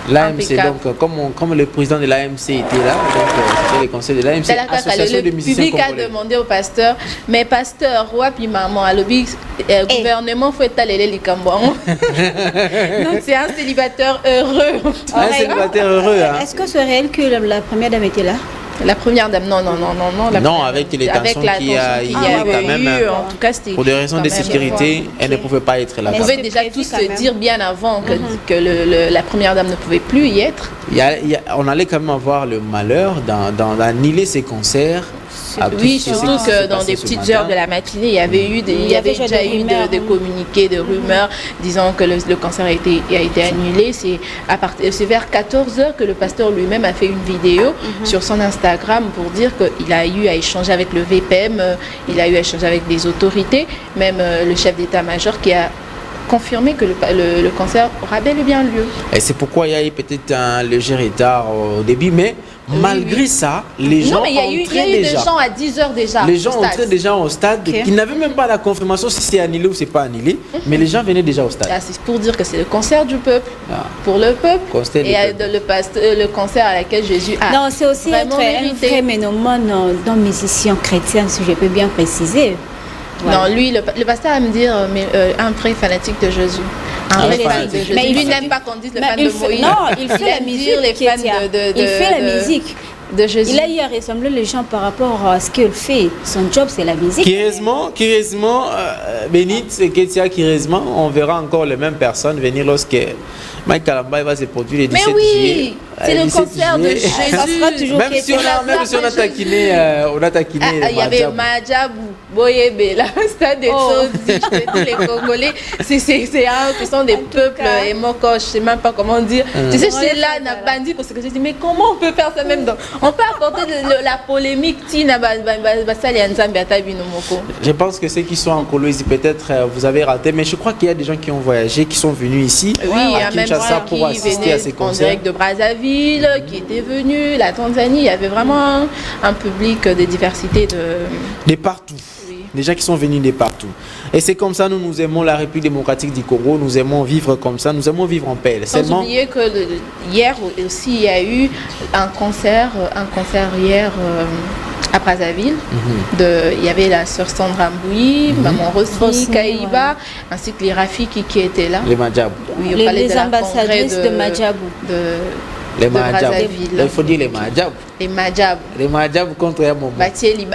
L'AMC, donc comme le président de l'AMC était là, donc c'était le conseil de l'AMC, association de musiciens congolais. Le public a demandé au pasteur, mais pasteur, wapi maman, à l'objet, gouvernement faut étaler les cambouans. Donc c'est un célibataire heureux. Un célibataire heureux. Est-ce que c'est réel que la première dame était là? La première dame, non. Non, avec les tensions qu'il y a eu quand même. En tout cas, c'était. Pour des raisons de sécurité, elle ne pouvait pas être là. On pouvait déjà tous se dire bien avant que la première dame ne pouvait plus y être. On allait quand même avoir le malheur d'annuler ces concerts. Oui, surtout que dans des petites heures de la matinée, il y avait déjà eu des communiqués, de rumeurs disant que le concert a été annulé. C'est vers 14h que le pasteur lui-même a fait une vidéo sur son Instagram pour dire qu'il a eu à échanger avec le VPM, il a eu à échanger avec des autorités, même le chef d'état-major qui a confirmer que le concert aura bel et bien lieu. Et c'est pourquoi il y a eu peut-être un léger retard au début, mais malgré ça, les gens il y a eu des gens à 10h déjà. Les gens entraient déjà au stade, qui n'avaient même pas la confirmation si c'est annulé ou c'est pas annulé, mais les gens venaient déjà au stade. Là, c'est pour dire que c'est le concert du peuple, pour le peuple, le concert à laquelle Jésus a. Non, c'est aussi un vrai phénomène d'un musicien chrétien, si je peux bien préciser. Voilà. Non, lui, le pasteur va me dire, un vrai fanatique de Jésus. Un vrai fan de Jésus. Mais lui n'aime pas qu'on dise le fan de Moïse. Non, il fait la musique. Il fait la musique de Jésus. Il a eu à rassembler les gens par rapport à ce qu'il fait. Son job, c'est la musique. Curieusement, Bénite et Ketia, curieusement, on verra encore les mêmes personnes venir lorsque Mike Kalamba va se produire les 17 juillet. C'est le concert de Jésus. Ça sera toujours même si on a taquiné, il y avait Majabou, Boyebe, là, stade des choses, je te dis, les Congolais, ce sont des peuples et Moko, je ne sais même pas comment dire. Tu sais, c'est là, on a bandit parce que je dis, mais comment on peut faire ça même dans... On peut apporter la polémique, je pense que ceux qui sont en Colombie, peut-être vous avez raté, mais je crois qu'il y a des gens qui ont voyagé, qui sont venus ici à Kinshasa pour assister à ces concerts. En direct de Brazzaville, qui était venu, la Tanzanie, il y avait vraiment un public de diversité de partout. Des gens qui sont venus de partout. Et c'est comme ça, nous aimons la République démocratique du Congo, nous aimons vivre comme ça, nous aimons vivre en paix. Sans oublier que hier aussi, il y a eu un concert hier à Brazzaville. Il y avait la sœur Sandra Mbouyi, Maman Rossi Kaïba, ainsi que les Rafiki qui étaient là. Les Madjabou. Oui, les ambassadrices de Madjabou. Les Madjabou. Il faut dire les Madjabou. Les Madjabou. Les Madjabou contre un moment. Mais de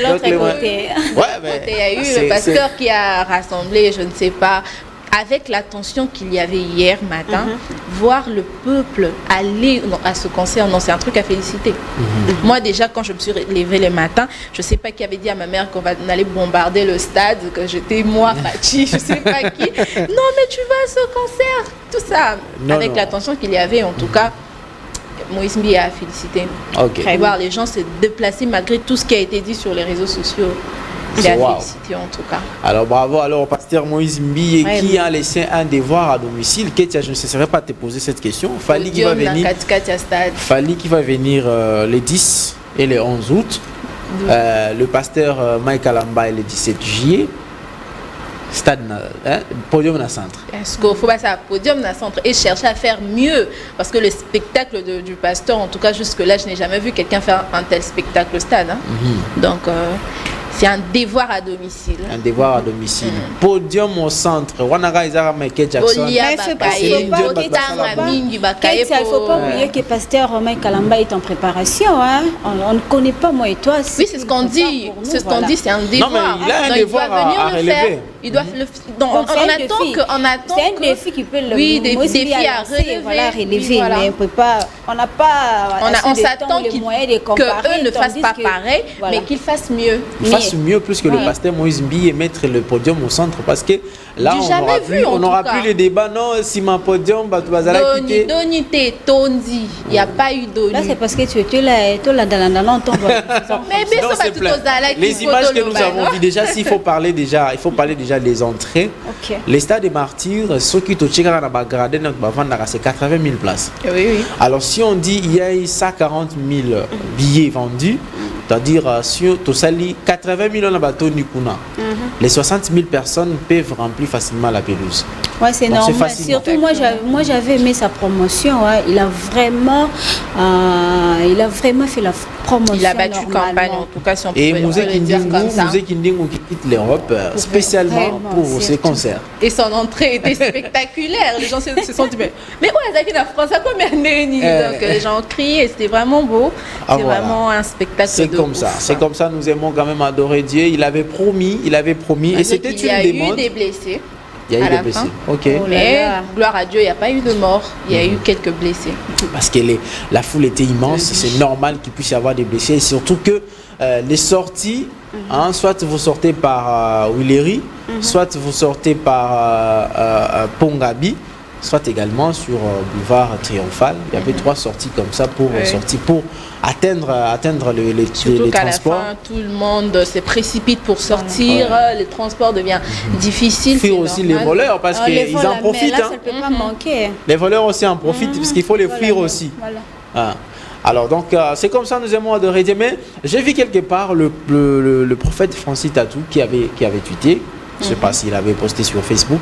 l'autre côté, il y a eu le pasteur qui a rassemblé, je ne sais pas, avec l'attention qu'il y avait hier matin, voir le peuple aller à ce concert, non, c'est un truc à féliciter. Moi déjà, quand je me suis levée le matin, je ne sais pas qui avait dit à ma mère qu'on allait bombarder le stade, que j'étais moi, Fachi, je ne sais pas qui. Non, mais tu vas à ce concert, tout ça. Avec l'attention qu'il y avait, en tout cas, Moïse Mbi a félicité. Voir les gens se déplacer malgré tout ce qui a été dit sur les réseaux sociaux. C'est à féliciter en tout cas. Alors bravo, alors pasteur Moïse Mbi qui a laissé un devoir à domicile. Ketia, je ne cesserai pas de te poser cette question. Fali qui va venir. Fali qui va venir les 10 et les 11 août. Le pasteur Mike Kalamba le 17 juillet. Stade, podium dans le centre. Est-ce qu'il faut passer à podium dans le centre et chercher à faire mieux? Parce que le spectacle du pasteur, en tout cas jusque-là, je n'ai jamais vu quelqu'un faire un tel spectacle au stade. Donc, c'est un devoir à domicile. Un devoir à domicile. Podium au centre. Wanaga Isara Michael Jackson. Il ne faut pas oublier que pasteur Mike Kalamba est en préparation. On ne connaît pas, moi et toi. Oui, c'est ce qu'on dit. C'est ce qu'on dit, c'est un devoir. Non, mais il a un devoir à relever. Il doit on attend c'est un défi qui peut le défi à relever. Mais on peut pas, on n'a pas on s'attend qu'eux ne fassent pas pareil, mais qu'ils fassent mieux. Ils fassent mieux plus que le pasteur Moïse Mbi et mettre le podium au centre, parce que là on n'aura plus le débat. Non, si mon podium il n'y a pas eu d'ONU. Là c'est parce que tu es là dans longtemps. Les images que nous avons vues déjà, il faut parler déjà des entrées. Les stades des martyrs, ceux qui c'est 80 000 places. Alors si on dit il y a eu 140 000 billets vendus, c'est-à-dire sur Tosali 80 000 on a bateau Nikuna. Les 60 000 personnes peuvent remplir facilement la pelouse. Ouais, c'est normal. Surtout moi j'avais aimé sa promotion. Il a vraiment fait la promotion. Il a battu campagne en tout cas si on peut le dire comme ça. Mouzé Kindingu qui quitte l'Europe spécialement pour ses concerts. Et son entrée était spectaculaire. Les gens se sont dit mais où est-ce la France? À combien donc les gens ont crié, c'était vraiment beau. C'est vraiment un spectacle. C'est comme ça. C'est comme ça, nous aimons quand même adorer Dieu. Il avait promis et c'était une demande. Il y a eu des blessés. Il y a eu des blessés. Mais gloire à Dieu, il n'y a pas eu de mort. Il y a eu quelques blessés. Parce que la foule était immense. C'est normal qu'il puisse y avoir des blessés. Et surtout que les sorties, soit vous sortez par Willery, soit vous sortez par Pongabi. soit également sur boulevard Triomphal. Il y avait 3 sorties comme ça pour atteindre les Surtout qu'à transports. la fin, tout le monde se précipite pour sortir, les transports deviennent difficiles. Fuir aussi les voleurs parce qu'ils en profitent. Là, ça ne peut pas manquer. Les voleurs aussi en profitent parce qu'il faut les fuir aussi. Voilà. Ah. Alors donc c'est comme ça nous aimons adorer Dieu. Mais j'ai vu quelque part le prophète Francis Tatou qui avait tweeté. Je ne sais pas s'il avait posté sur Facebook.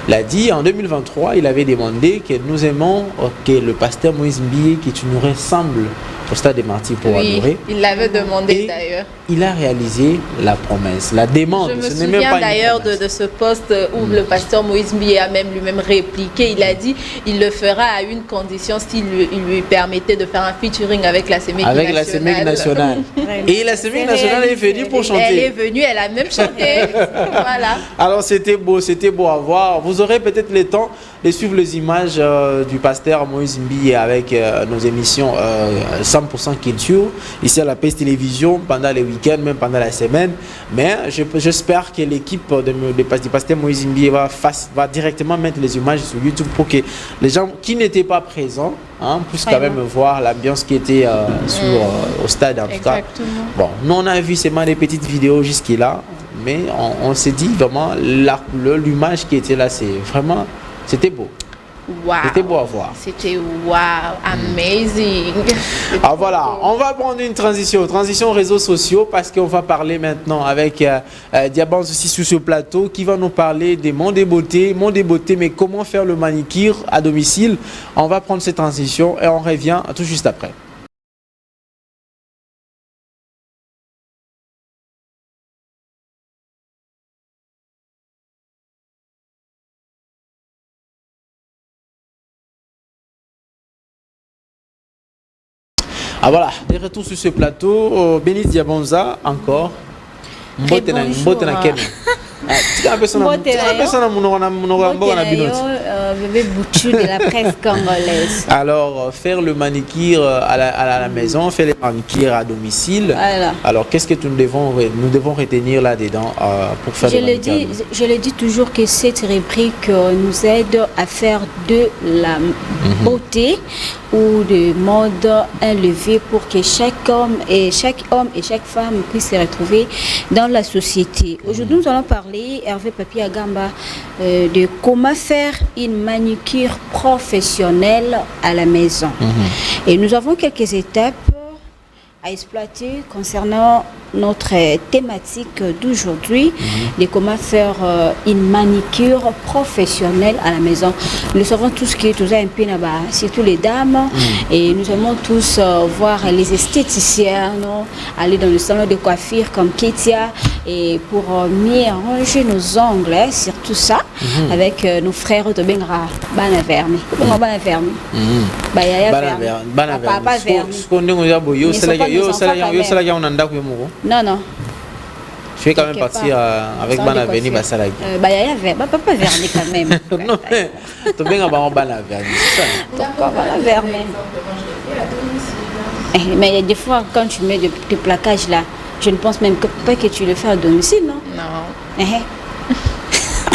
Il a dit en 2023, il avait demandé que nous aimons que le pasteur Moïse Mbié, que tu nous ressembles au stade des martyrs pour adorer. Il l'avait demandé d'ailleurs. Il a réalisé la promesse, la demande. Je me souviens d'ailleurs de ce poste où le pasteur Moïse Mbié a même lui-même répliqué. Il a dit il le fera à une condition s'il lui permettait de faire un featuring avec la CEMEC nationale. Avec la CEMEC nationale. Et la CEMEC nationale est venue pour chanter. Elle est venue, elle a même chanté. Voilà. Alors c'était beau à voir. Vous aurez peut-être le temps de suivre les images du pasteur Moïse Mbié avec nos émissions 100% culture ici à la PES Télévision pendant les week-ends, même pendant la semaine. Mais j'espère que l'équipe du pasteur Moïse Mbié va directement mettre les images sur YouTube pour que les gens qui n'étaient pas présents puissent quand même voir l'ambiance qui était au stade en tout cas. Bon, nous on a vu seulement des petites vidéos jusque-là. Mais on s'est dit vraiment, l'image qui était là, c'était beau. Wow. C'était beau à voir. C'était wow, amazing. Alors voilà, on va prendre une transition réseaux sociaux parce qu'on va parler maintenant avec Diabans aussi sur ce plateau qui va nous parler des Monde et Beauté, mais comment faire le manicure à domicile. On va prendre cette transition et on revient tout juste après. Ah voilà, de retour sur ce plateau, Bénice Diabonza encore. Bébé Bouchou de la presse congolaise. Alors, faire le manicure à la maison, faire le manicure à domicile. Voilà. Alors, qu'est-ce que nous devons retenir là-dedans pour faire le manicure? Je le dis toujours que cette rubrique nous aide à faire de la beauté ou de mode un levier pour que chaque homme et chaque femme puisse se retrouver dans la société. Aujourd'hui, nous allons parler, Hervé Papi Agamba, de comment faire une manucure professionnelle à la maison. Et nous avons quelques étapes à exploiter concernant notre thématique d'aujourd'hui, de comment faire une manicure professionnelle à la maison. Nous savons tous que tout ça un peu là-bas, surtout les dames, et nous aimons tous voir les esthéticiens, aller dans le salon de coiffure comme Ketia, et pour mieux arranger nos ongles, surtout ça, avec nos frères de Bengra, Banavermi. Comment Banavermi? Non, non. Je vais quand même partir avec Banaveni Basalagi. Papa Verni quand même. Non, mais tu viens à Banaverni. Mais il y a des fois, quand tu mets des plaquages là, je ne pense même pas que tu le fais à domicile, non? Non.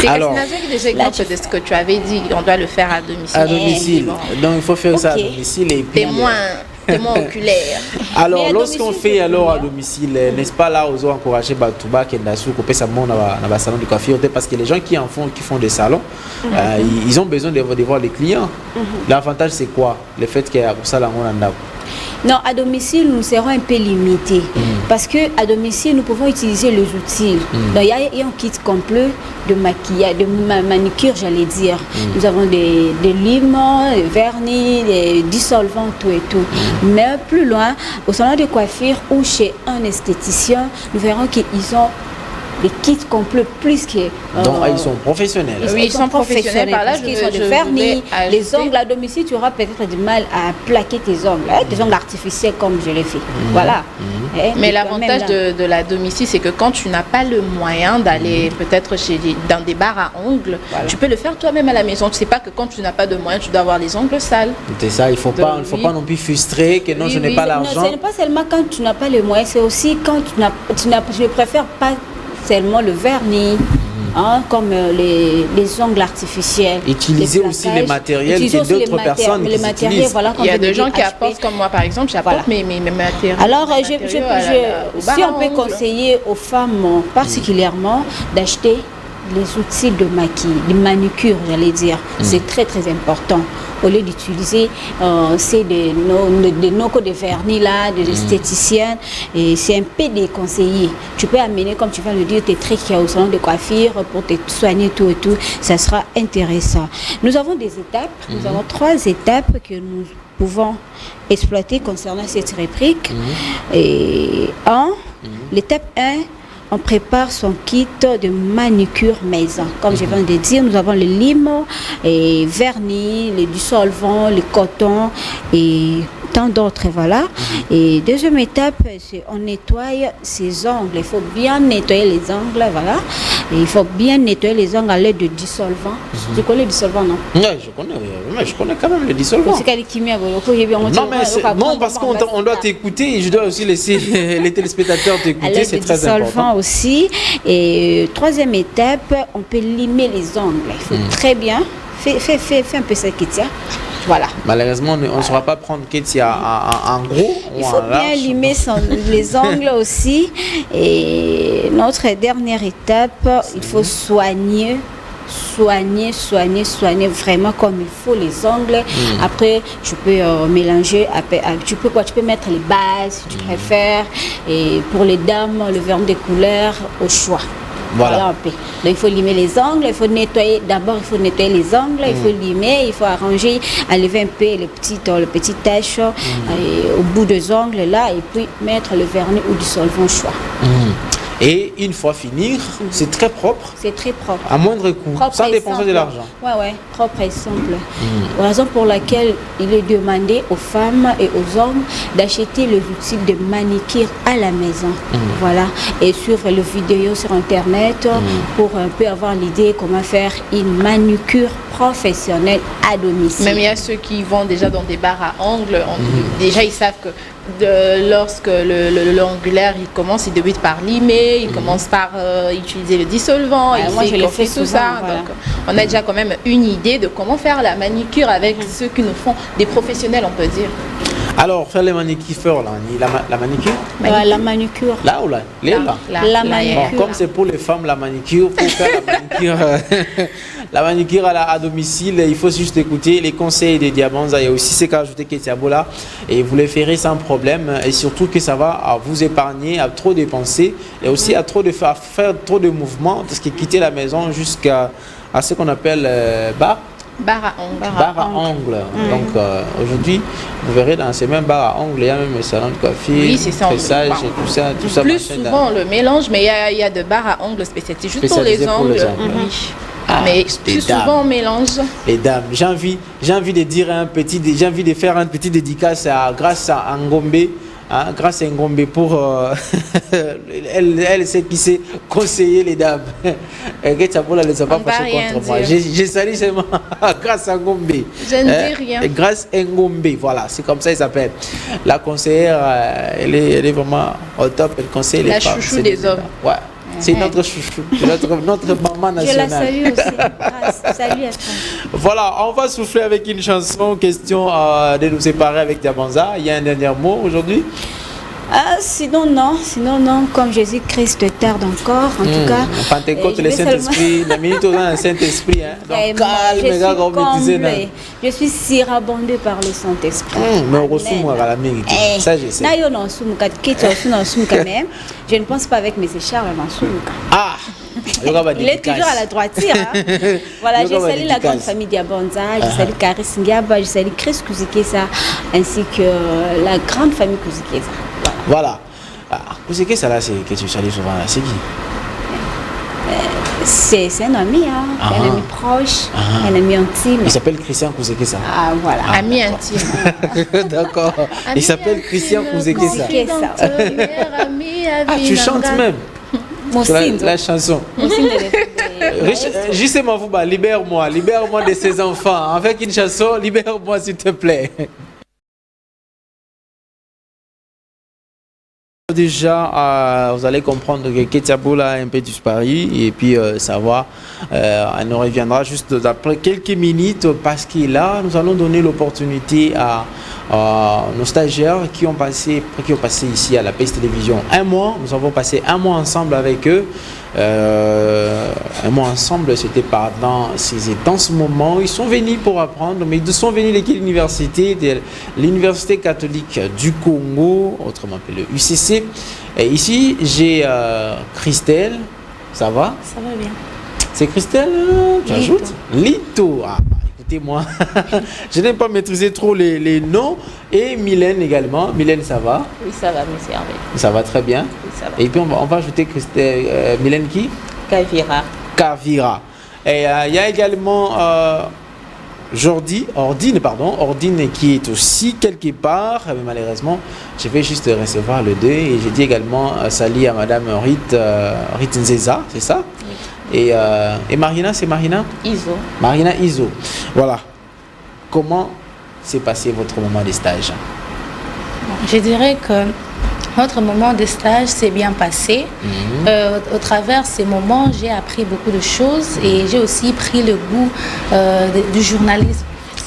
Alors, des exemples de ce que tu avais dit, on doit le faire à domicile. À domicile. Donc il faut faire ça à domicile et puis. Témoin oculaire. Alors, lorsqu'on fait alors à domicile, n'est-ce pas là, aux encourager Batouba, Kendasu, couper sa main dans le salon de coiffure, parce que les gens qui font des salons, ils ont besoin de voir les clients. L'avantage, c'est quoi? Le fait qu'il y a ça là, non, à domicile, nous serons un peu limités. Parce qu'à domicile, nous pouvons utiliser les outils. Donc, il y a un kit complet de maquillage, de manicure, j'allais dire. Nous avons des limes, des vernis, des dissolvants, tout et tout. Mais plus loin, au salon de coiffure ou chez un esthéticien, nous verrons qu'ils ont des kits complets plus que... Donc, ils sont professionnels. Oui, ils sont professionnels. Par là, parce qu'ils sont de vernis. Les ongles à domicile, tu auras peut-être du mal à plaquer tes ongles. Des ongles artificiels comme je l'ai fait. Voilà. Mais l'avantage de la domicile, c'est que quand tu n'as pas le moyen d'aller peut-être dans des bars à ongles, tu peux le faire toi-même à la maison. Tu ne sais pas que quand tu n'as pas de moyens, tu dois avoir les ongles sales. C'est ça, il ne faut pas non plus frustrer que non, je n'ai pas l'argent. Ce n'est pas seulement quand tu n'as pas le moyen, c'est aussi quand je ne préfère pas seulement le vernis. Comme les ongles artificiels. Utiliser aussi les matériels que d'autres personnes utilisent. Voilà, il y a des gens qui apportent, comme moi par exemple, j'apporte mes matériaux. Alors, si on peut conseiller aux femmes particulièrement d'acheter les outils de manucure, j'allais dire, c'est très très important. Au lieu d'utiliser des vernis là, des esthéticiens, et c'est un peu déconseillé. Tu peux amener, comme tu viens de le dire, tes trucs au salon de coiffure pour te soigner tout et tout, ça sera intéressant. Nous avons des étapes, nous avons 3 étapes que nous pouvons exploiter concernant cette rubrique. Et l'étape 1, on prépare son kit de manucure maison. Comme je viens de dire, nous avons le lime, et vernis, les dissolvants, le coton et tant d'autres. Voilà. Et deuxième étape, c'est on nettoie ses ongles. Il faut bien nettoyer les ongles. Voilà. Et il faut bien nettoyer les ongles à l'aide de dissolvant. Tu connais le dissolvant, non? Oui, je connais quand même le dissolvant. Non, parce qu'on doit t'écouter et je dois aussi laisser les téléspectateurs t'écouter, c'est très important. Aussi. Et troisième étape, on peut limer les ongles. Il faut très bien, fais un peu ça, Kétia. Voilà. Malheureusement, on ne saura pas prendre Kétia en gros. Il faut bien limer les ongles aussi. Et notre dernière étape, il faut soigner vraiment comme il faut les ongles. Après, tu peux mélanger, tu peux mettre les bases si tu préfères, et pour les dames, le vernis de couleur au choix. Voilà un peu. Donc, il faut limer les ongles, il faut nettoyer. D'abord, il faut nettoyer les ongles, il faut limer, il faut arranger, enlever un peu les petites taches au bout des ongles là, et puis mettre le vernis ou du solvant au choix. Et une fois finir, c'est très propre. C'est très propre. À moindre coût, sans dépenser de l'argent. Ouais, propre et simple. Raison pour laquelle il est demandé aux femmes et aux hommes d'acheter les outils de manicure à la maison. Voilà. Et suivre les vidéos sur Internet pour un peu avoir l'idée comment faire une manucure professionnelle à domicile. Même il y a ceux qui vont déjà dans des bars à ongles. Déjà, ils savent que lorsque l'angulaire il commence, il débute par limer, il commence par utiliser le dissolvant, moi je le fais tout ça. Voilà. Donc on a déjà quand même une idée de comment faire la manicure avec ceux qui nous font des professionnels, on peut dire. Alors, faire les manicures, la manicure La manucure. Là ou là? La manicure. Bon, comme c'est pour les femmes, la manicure, pour faire la manicure à domicile, il faut juste écouter les conseils des Diabanza. Il y a aussi ce qu'a ajouté Kétia Bola, et vous les ferez sans problème, et surtout que ça va vous épargner à trop dépenser et aussi à faire trop de mouvements, parce que quitter la maison jusqu'à ce qu'on appelle bar à ongles. Donc aujourd'hui, vous verrez dans ces mêmes bars à ongles, il y a même les salons de coiffure, tressage et tout ça. Plus souvent le mélange, mais il y a de bars à ongles spécialisés juste pour les ongles. Oui. Mais plus souvent on mélange. Les dames, j'ai envie de faire un petit dédicace grâce à Ngombe. Grâce à Ngombe pour elle sait qui sait conseiller les dames. Ketchapoula ne les a pas fâchés contre moi. J'ai sali seulement grâce à Ngombe. Je ne dis rien. Grâce à Ngombe, voilà, c'est comme ça il s'appelle. La conseillère, elle est vraiment au top, elle conseille les femmes. La chouchou des hommes. Ouais. C'est notre chouchou, notre maman nationale. Je la salue aussi. Salut à toi. Voilà, on va souffler avec une chanson, question de nous séparer avec Diabanza. Il y a un dernier mot aujourd'hui? Sinon non, comme Jésus-Christ tarde encore, en tout cas. Pentecôte, le Saint-Esprit, la minute au Saint-Esprit. Donc calme, je suis surabondée par le Saint-Esprit. Mais on reçoit moi à l'Amérique. Ça, je sais. Je ne pense pas avec mes écharpes. Il est toujours à la droitière. Voilà, je salue la grande famille Diabanza, je salue Karis Ngiaba, je salue Chris Kouzikesa, ainsi que la grande famille Kouzikesa. Voilà. Kouzikesa, là, c'est que tu salues souvent, c'est qui? C'est un ami, un ami proche, un ami intime. Il s'appelle Christian Kouzekesa. Voilà. Ami intime. D'accord. Il s'appelle Christian Kouzekesa. Tu chantes même. La chanson. Justement, Fouba, libère-moi de ces enfants. Avec une chanson, libère-moi s'il te plaît. déjà, vous allez comprendre que Ketia Bola a un peu disparu et puis ça va. Elle nous reviendra juste après quelques minutes parce que là, nous allons donner l'opportunité à nos stagiaires qui ont passé ici à la PES Télévision un mois. Nous avons passé un mois ensemble avec eux. Un mois ensemble, c'était pendant ces intenses moments. Ils sont venus pour apprendre, mais ils sont venus de l'Université catholique du Congo, autrement appelée le UCC. Et ici, j'ai Christelle. Ça va? Ça va bien. C'est Christelle, tu ajoutes? Lito. Ah, écoutez-moi, je n'aime pas maîtriser trop les noms. Et Mylène également. Mylène, ça va? Oui, ça va, monsieur Hervé. Ça va très bien. Oui, ça va. Et puis on va ajouter Christelle, Mylène qui? Kavira. Kavira. Et il y a également Ordine qui est aussi quelque part. Mais malheureusement, je vais juste recevoir le 2. Et j'ai dit également salut à Madame Rit Nzeza, c'est ça? Oui. Et Marina, c'est Marina? Iso. Marina Iso. Voilà. Comment s'est passé votre moment de stage? Je dirais que notre moment de stage s'est bien passé. Au travers de ces moments, j'ai appris beaucoup de choses et j'ai aussi pris le goût du journalisme.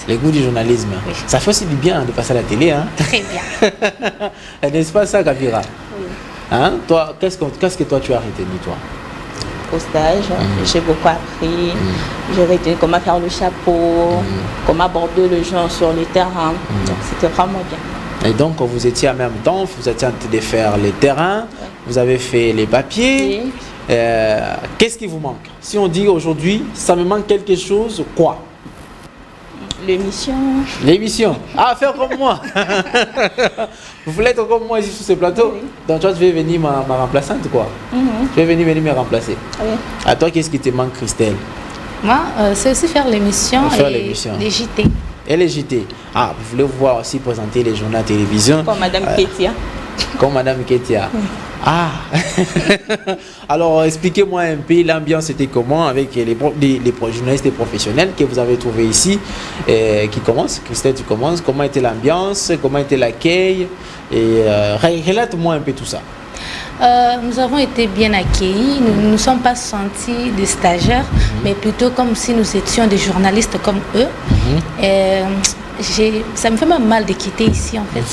Le goût du journalisme. Oui. Ça fait aussi du bien de passer à la télé, hein? Très bien. N'est-ce pas ça, Kavira? Oui. Hein? Toi, qu'est-ce que toi tu as retenu, toi? Au stage, j'ai beaucoup appris. J'ai retenu comment faire le chapeau, comment aborder les gens sur le terrain. Donc, c'était vraiment bien. Et donc, quand vous étiez en même temps, vous étiez en train de faire les terrains, vous avez fait les papiers. Oui. Qu'est-ce qui vous manque? Si on dit aujourd'hui, ça me manque quelque chose, quoi? L'émission. L'émission. Ah, faire comme moi. Vous voulez être comme moi ici sur ce plateau? Oui. Donc toi, tu veux venir ma remplaçante, quoi? Tu veux venir me remplacer. Oui. À toi, qu'est-ce qui te manque, Christelle? Moi, c'est aussi faire l'émission Faire et l'émission. les JT. Et les JT. Ah, vous voulez voir aussi présenter les journaux à télévision? Comme Madame Ketia. Comme Madame Ketia. Ah. Alors, expliquez-moi un peu, l'ambiance était comment avec les journalistes professionnels que vous avez trouvés ici, qui commencent. Christelle, tu commences. Comment était l'ambiance? Comment était l'accueil? Et relate-moi un peu tout ça. Nous avons été bien accueillis. Nous ne nous sommes pas sentis des stagiaires, mais plutôt comme si nous étions des journalistes comme eux. Et, ça me fait même mal de quitter ici, en fait.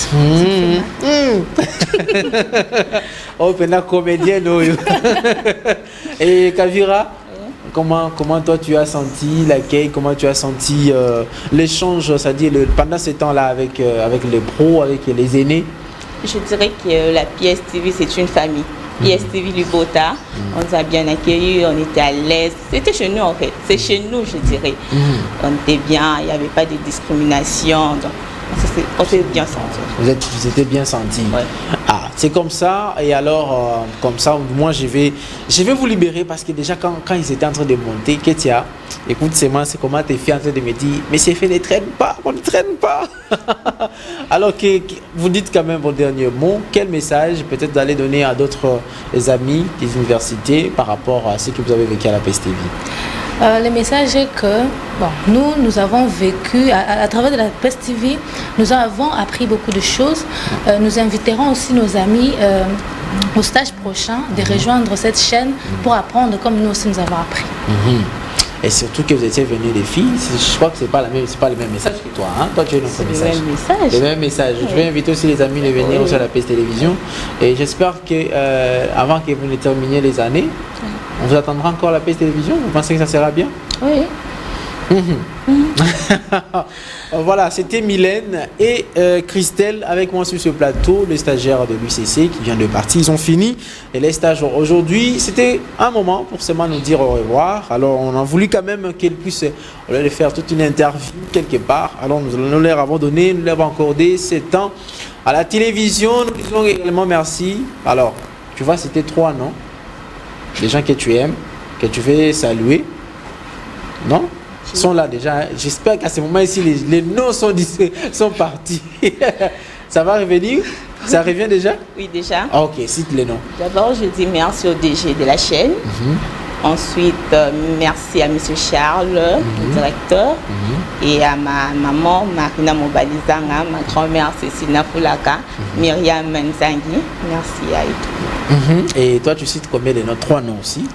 Oh, la comédienne. Et Kavira, comment toi tu as senti l'accueil, comment tu as senti l'échange, c'est-à-dire pendant ce temps-là avec les pros, avec les aînés? Je dirais que la PSTV, c'est une famille. PSTV Lubota, on nous a bien accueillis, on était à l'aise. C'était chez nous en fait, c'est chez nous je dirais. On était bien, il n'y avait pas de discrimination. Donc, on s'est bien sentis. Vous étiez bien sentis. Ouais. Ah, c'est comme ça. Et alors, comme ça, moi, je vais vous libérer parce que déjà, quand ils étaient en train de monter, Ketia, écoute, c'est comment tes filles en train de me dire, mais ces filles ne traînent pas, on ne traîne pas. Alors que vous dites quand même vos derniers mots. Quel message peut-être d'aller donner à d'autres amis des universités par rapport à ce que vous avez vécu à la PSTV? Le message est que nous avons vécu à travers de la PSTV, nous avons appris beaucoup de choses. Nous inviterons aussi nos amis au stage prochain de rejoindre cette chaîne pour apprendre comme nous aussi nous avons appris. Et surtout que vous étiez venus des filles, je crois que c'est pas le même message que toi. Hein? Toi, tu as notre message. Le même message. Le même message. Je vais inviter aussi les amis de venir aussi à la PES Télévision. Et j'espère que avant que vous ne terminiez les années, on vous attendra encore à la PES Télévision. Vous pensez que ça sera bien? Oui. Voilà, c'était Mylène et Christelle avec moi sur ce plateau, les stagiaires de l'UCC qui viennent de partir. Ils ont fini et les stages aujourd'hui, c'était un moment pour seulement nous dire au revoir. Alors on a voulu quand même qu'ils puissent, au lieu de faire toute une interview quelque part, alors nous leur avons donné, nous leur avons accordé ce temps à la télévision. Nous disons également merci. Alors, tu vois, c'était 3 noms, des gens que tu aimes, que tu veux saluer, non? Sont là déjà. J'espère qu'à ce moment ici, les noms sont partis. Ça va revenir? Ça revient déjà? Oui, déjà. Ah, ok, cite les noms. D'abord, je dis merci au DG de la chaîne. Ensuite, merci à M. Charles, le directeur, et à ma maman, Marina Mobalizanga, ma grand-mère Cécile Foulaka, Myriam Manzangi. Merci à eux. Et toi, tu cites combien de noms? 3 noms aussi.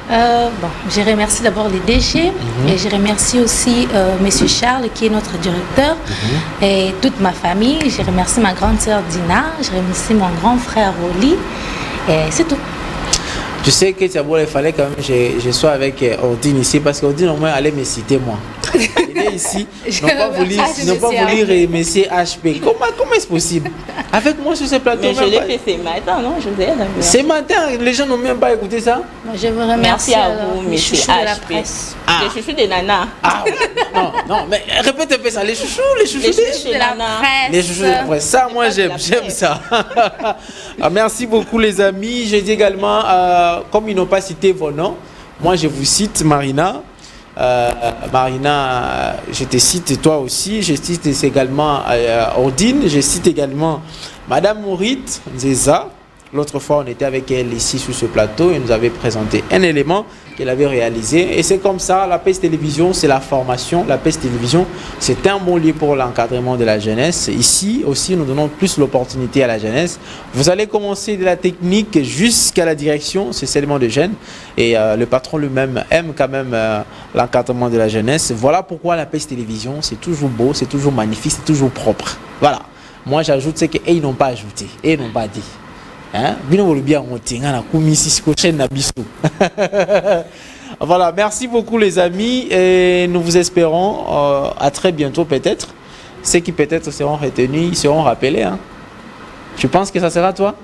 Je remercie d'abord les DG et je remercie aussi M. Charles qui est notre directeur et toute ma famille. Je remercie ma grande sœur Dina, je remercie mon grand frère Oli et c'est tout. Tu sais que il fallait quand même que je sois avec Ordine ici parce qu'Ordine au moins allait me citer moi. Il est ici, n'ont pas voulu remercier HP. Comment est-ce possible? Avec moi sur ce plateau. Mais je l'ai fait ce matin, non, José? Ce matin, les gens n'ont même pas écouté ça. Je vous remercie à vous, les monsieur chouchous de la HP. presse. Les chouchous des nanas. Non, mais répète un peu ça. Les chouchous de la presse. Les chouchous de la presse. Ça, moi, j'aime ça. Merci beaucoup, les amis. Je dis également, comme ils n'ont pas cité vos noms, moi, je vous cite Marina. Marina, je te cite et toi aussi. Je cite également Ordine. Je cite également Madame Mourit Nzeza. L'autre fois, on était avec elle ici sur ce plateau et nous avait présenté un élément qu'elle avait réalisé. Et c'est comme ça, la PES Télévision, c'est la formation. La PES Télévision, c'est un bon lieu pour l'encadrement de la jeunesse. Ici aussi, nous donnons plus l'opportunité à la jeunesse. Vous allez commencer de la technique jusqu'à la direction, c'est seulement de jeunes. Et le patron lui-même aime quand même l'encadrement de la jeunesse. Voilà pourquoi la PES Télévision, c'est toujours beau, c'est toujours magnifique, c'est toujours propre. Voilà. Moi, j'ajoute ce qu'ils n'ont pas ajouté, et ils n'ont pas dit. Voilà, merci beaucoup les amis et nous vous espérons à très bientôt peut-être. Ceux qui peut-être seront retenus, ils seront rappelés. Tu penses que ça sera toi,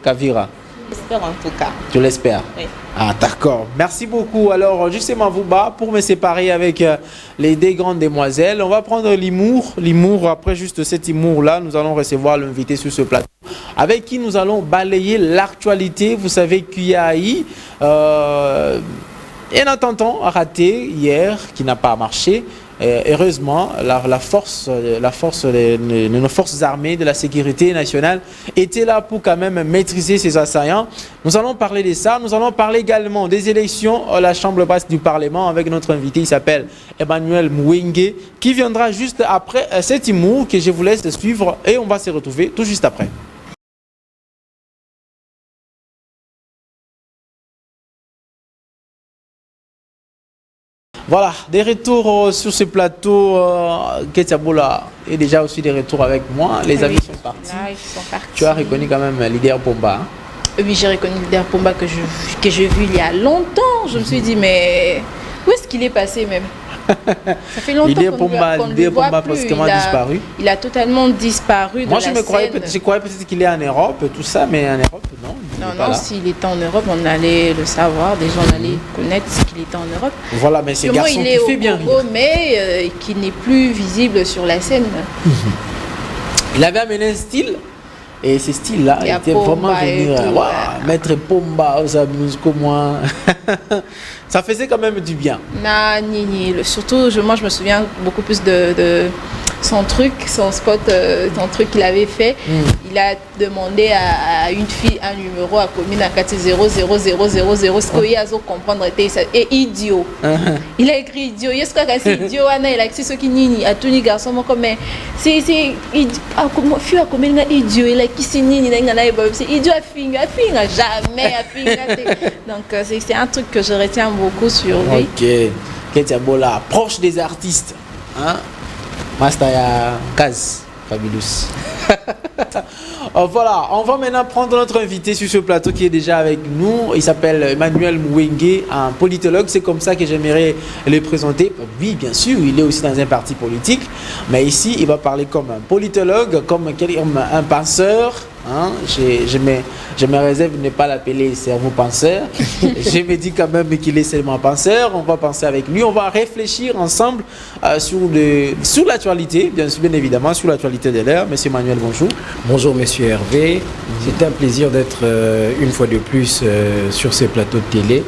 Kavira? J'espère en tout cas. Tu l'espères? Oui. Ah d'accord, merci beaucoup. Alors justement vous bas pour me séparer avec les deux grandes demoiselles, on va prendre l'humour, après juste cet humour là, nous allons recevoir l'invité sur ce plateau avec qui nous allons balayer l'actualité. Vous savez qu'il y a eu un attentat raté hier qui n'a pas marché. Heureusement, nos forces armées de la sécurité nationale étaient là pour quand même maîtriser ces assaillants. Nous allons parler de ça. Nous allons parler également des élections à la Chambre basse du Parlement avec notre invité. Il s'appelle Emmanuel Mouenge qui viendra juste après cet humour que je vous laisse suivre et on va se retrouver tout juste après. Voilà, des retours sur ce plateau. Ketiabola est déjà aussi des retours avec moi. Les amis sont partis. Là, ils sont partis. Tu as reconnu quand même Leader Pomba. Oui, j'ai reconnu Leader Pomba que j'ai vu il y a longtemps. Je me suis dit, mais où est-ce qu'il est passé même? Ça fait longtemps qu'on ne le voit plus. Disparu. Il a totalement disparu. Moi, je croyais peut-être qu'il est en Europe et tout ça, mais en Europe, non. Non, s'il était en Europe, on allait le savoir. Déjà, on allait connaître qu'il était en Europe. Voilà, mais c'est un garçon qui fait bien rire. Mais qui n'est plus visible sur la scène. Il avait amené un style. Et ce style-là était vraiment venu mettre Pomba aux amis comme moi. Ça faisait quand même du bien. Surtout, moi je me souviens beaucoup plus de son truc, son spot, son truc qu'il avait fait. Il a demandé à une fille un numéro à commune à 4000000. Ce qu'il a comprendre et idiot. Il a écrit idiot. Est-ce que c'est idiot? Il a écrit ce qui nini à tous les garçons mais c'est idiot à commune idiot. Il a qui c'est nini c'est idiot à finir jamais à finir. Donc c'est un truc que je retiens beaucoup sur lui. Ok. Ketiabola, proche des artistes. Mastaya Kaz, fabulous. Voilà, on va maintenant prendre notre invité sur ce plateau qui est déjà avec nous. Il s'appelle Emmanuel Mouenge, un politologue. C'est comme ça que j'aimerais le présenter. Oui, bien sûr, il est aussi dans un parti politique. Mais ici, il va parler comme un politologue, comme un penseur. Je me réserve de ne pas l'appeler cerveau penseur. Je me dis quand même qu'il est seulement penseur. On va penser avec lui. On va réfléchir ensemble sur l'actualité, bien évidemment, sur l'actualité de l'heure. Monsieur Emmanuel, bonjour. Bonjour, monsieur Hervé. C'est un plaisir d'être une fois de plus sur ces plateaux de télé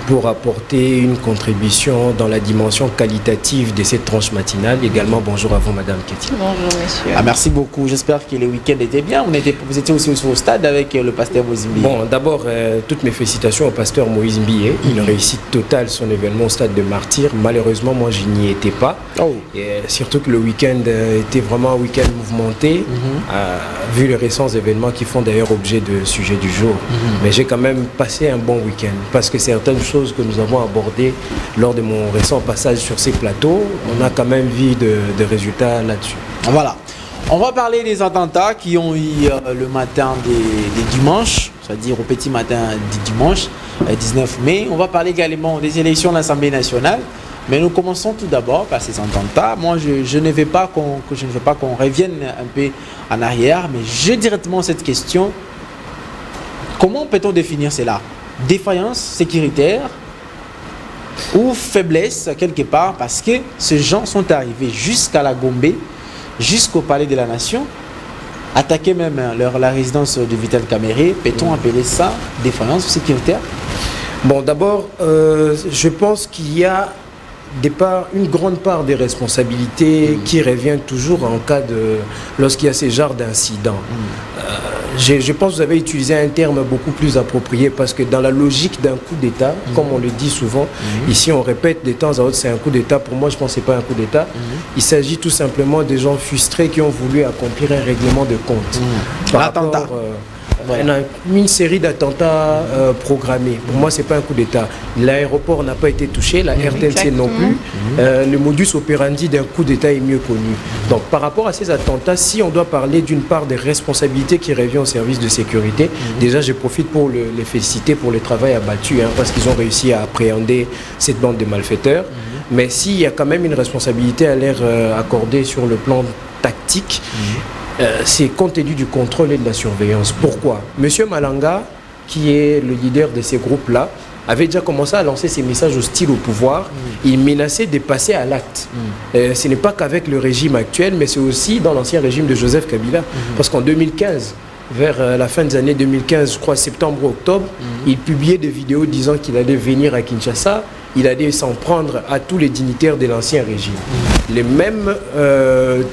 pour apporter une contribution dans la dimension qualitative de cette tranche matinale. Également, bonjour à vous, Madame Ketty. Bonjour, monsieur. Merci beaucoup. J'espère que le week-end était bien. Vous étiez aussi au stade avec le pasteur Moïse Mbié. Bon, d'abord, toutes mes félicitations au pasteur Moïse Mbié. Une réussite totale, son événement au stade de Martyrs. Malheureusement, moi, je n'y étais pas. Et, surtout que le week-end était vraiment un week-end mouvementé, vu les récents événements qui font d'ailleurs objet de sujet du jour. Mais j'ai quand même passé un bon week-end parce que certaines choses que nous avons abordées lors de mon récent passage sur ces plateaux, on a quand même vu de résultats là-dessus. Voilà. On va parler des attentats qui ont eu le matin des dimanches, c'est-à-dire au petit matin du dimanche, 19 mai. On va parler également des élections de l'Assemblée nationale. Mais nous commençons tout d'abord par ces attentats. Moi, je ne veux pas qu'on revienne un peu en arrière, mais j'ai directement cette question. Comment peut-on définir cela? Défaillance sécuritaire ou faiblesse quelque part, parce que ces gens sont arrivés jusqu'à la Gombe, jusqu'au Palais de la Nation, attaquer même la résidence de Vital Kamerhe. Peut-on appeler ça défaillance sécuritaire? Bon, d'abord, je pense qu'il y a une grande part des responsabilités qui revient toujours en cas lorsqu'il y a ces genres d'incidents. Je pense que vous avez utilisé un terme beaucoup plus approprié parce que dans la logique d'un coup d'État, comme on le dit souvent, ici on répète de temps à autre c'est un coup d'État. Pour moi, je pense que ce n'est pas un coup d'État. Il s'agit tout simplement des gens frustrés qui ont voulu accomplir un règlement de compte. L'attentat. Une série d'attentats programmés. Pour moi, ce n'est pas un coup d'État. L'aéroport n'a pas été touché, la RTNC non plus. Le modus operandi d'un coup d'État est mieux connu. Donc, par rapport à ces attentats, si on doit parler d'une part des responsabilités qui reviennent au service de sécurité, déjà, je profite pour les féliciter pour le travail abattu, parce qu'ils ont réussi à appréhender cette bande de malfaiteurs. Mais s'il y a quand même une responsabilité à leur accorder sur le plan tactique, c'est compte tenu du contrôle et de la surveillance. Pourquoi? Monsieur Malanga, qui est le leader de ces groupes-là, avait déjà commencé à lancer ses messages hostiles au pouvoir. Il menaçait de passer à l'acte. Ce n'est pas qu'avec le régime actuel, mais c'est aussi dans l'ancien régime de Joseph Kabila. Parce qu'en 2015, vers la fin des années 2015, je crois septembre ou octobre, il publiait des vidéos disant qu'il allait venir à Kinshasa. Il allait s'en prendre à tous les dignitaires de l'ancien régime. Les mêmes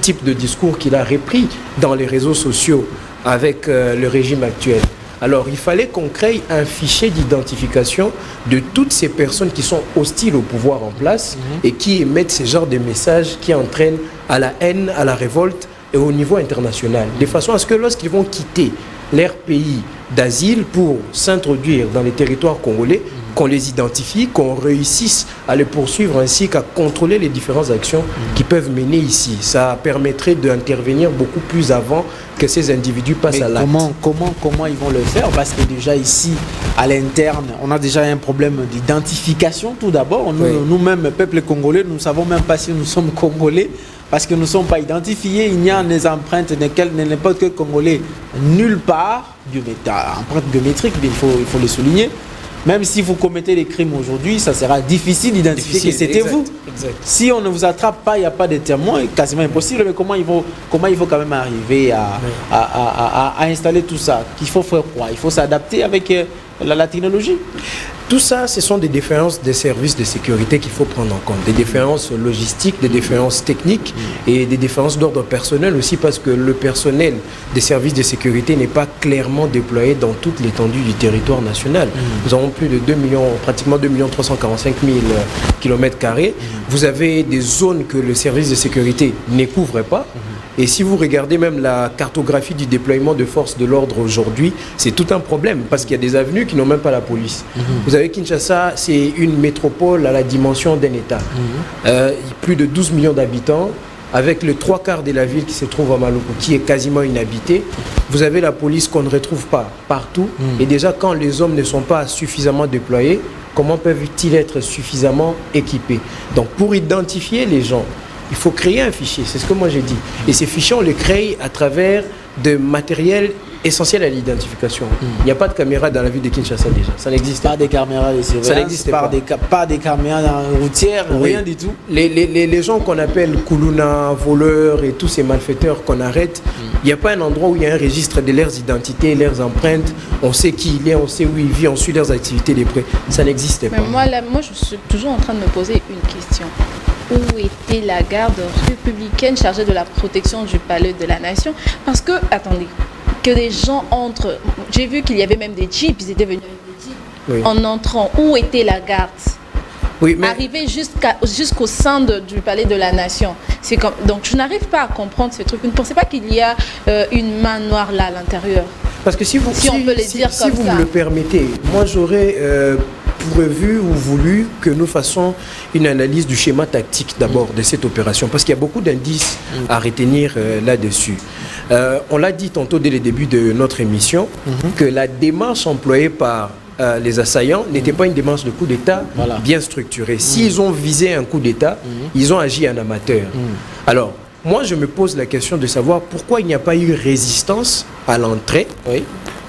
types de discours qu'il a repris dans les réseaux sociaux avec le régime actuel. Alors, il fallait qu'on crée un fichier d'identification de toutes ces personnes qui sont hostiles au pouvoir en place et qui émettent ce genre de messages qui entraînent à la haine, à la révolte et au niveau international. De façon à ce que lorsqu'ils vont quitter leur pays d'asile pour s'introduire dans les territoires congolais, qu'on les identifie, qu'on réussisse à les poursuivre ainsi qu'à contrôler les différentes actions qui peuvent mener ici. Ça permettrait d'intervenir beaucoup plus avant que ces individus passent à l'acte. Comment ils vont le faire? Parce que déjà ici, à l'interne, on a déjà un problème d'identification tout d'abord. Nous-mêmes, peuple congolais, nous ne savons même pas si nous sommes congolais parce que nous ne sommes pas identifiés. Il n'y a des empreintes de n'importe quel Congolais nulle part. Empreintes biométriques, il faut le souligner. Même si vous commettez des crimes aujourd'hui, ça sera difficile d'identifier que c'était vous. Exact. Si on ne vous attrape pas, il n'y a pas de témoins, quasiment impossible. Mais comment il faut quand même arriver à installer tout ça? Il faut faire quoi? Il faut s'adapter avec la technologie. Tout ça, ce sont des défaillances des services de sécurité qu'il faut prendre en compte. Des défaillances logistiques, des défaillances techniques et des défaillances d'ordre personnel aussi parce que le personnel des services de sécurité n'est pas clairement déployé dans toute l'étendue du territoire national. Nous avons plus de 2 millions, pratiquement 2 345 000 km². Vous avez des zones que le service de sécurité ne couvre pas. Et si vous regardez même la cartographie du déploiement de forces de l'ordre aujourd'hui, c'est tout un problème parce qu'il y a des avenues qui n'ont même pas la police. Vous avez Kinshasa, c'est une métropole à la dimension d'un État. Plus de 12 millions d'habitants, avec le 3/4 de la ville qui se trouve à Maluku, qui est quasiment inhabitée. Vous avez la police qu'on ne retrouve pas partout. Et déjà, quand les hommes ne sont pas suffisamment déployés, comment peuvent-ils être suffisamment équipés? Donc, pour identifier les gens, il faut créer un fichier, c'est ce que moi j'ai dit. Et ces fichiers, on les crée à travers de matériel essentiel à l'identification. Il n'y a pas de caméra dans la ville de Kinshasa déjà. Ça n'existe pas. Des caméras de surveillance, ça n'existe pas. Pas des caméras routières, rien du tout. Les gens qu'on appelle Koulouna, voleurs et tous ces malfaiteurs qu'on arrête, il n'y a pas un endroit où il y a un registre de leurs identités, leurs empreintes. On sait qui il est, on sait où il vit, on suit leurs activités de près. Ça n'existe pas. Moi, je suis toujours en train de me poser une question. Où était la garde républicaine chargée de la protection du palais de la nation? Parce que, attendez, que des gens entrent. J'ai vu qu'il y avait même des jeeps, ils étaient venus avec des jeeps. En entrant, où était la garde? Arriver jusqu'au sein du palais de la nation. Donc je n'arrive pas à comprendre ce truc. Vous ne pensez pas qu'il y a une main noire là à l'intérieur? Parce que si vous me le permettez, moi j'aurais prévu ou voulu que nous fassions une analyse du schéma tactique d'abord de cette opération, parce qu'il y a beaucoup d'indices à retenir là-dessus. On l'a dit tantôt dès le début de notre émission, que la démarche employée par les assaillants n'était pas une démarche de coup d'État bien structurée. S'ils ont visé un coup d'État, ils ont agi en amateur. Alors, moi je me pose la question de savoir pourquoi il n'y a pas eu résistance à l'entrée.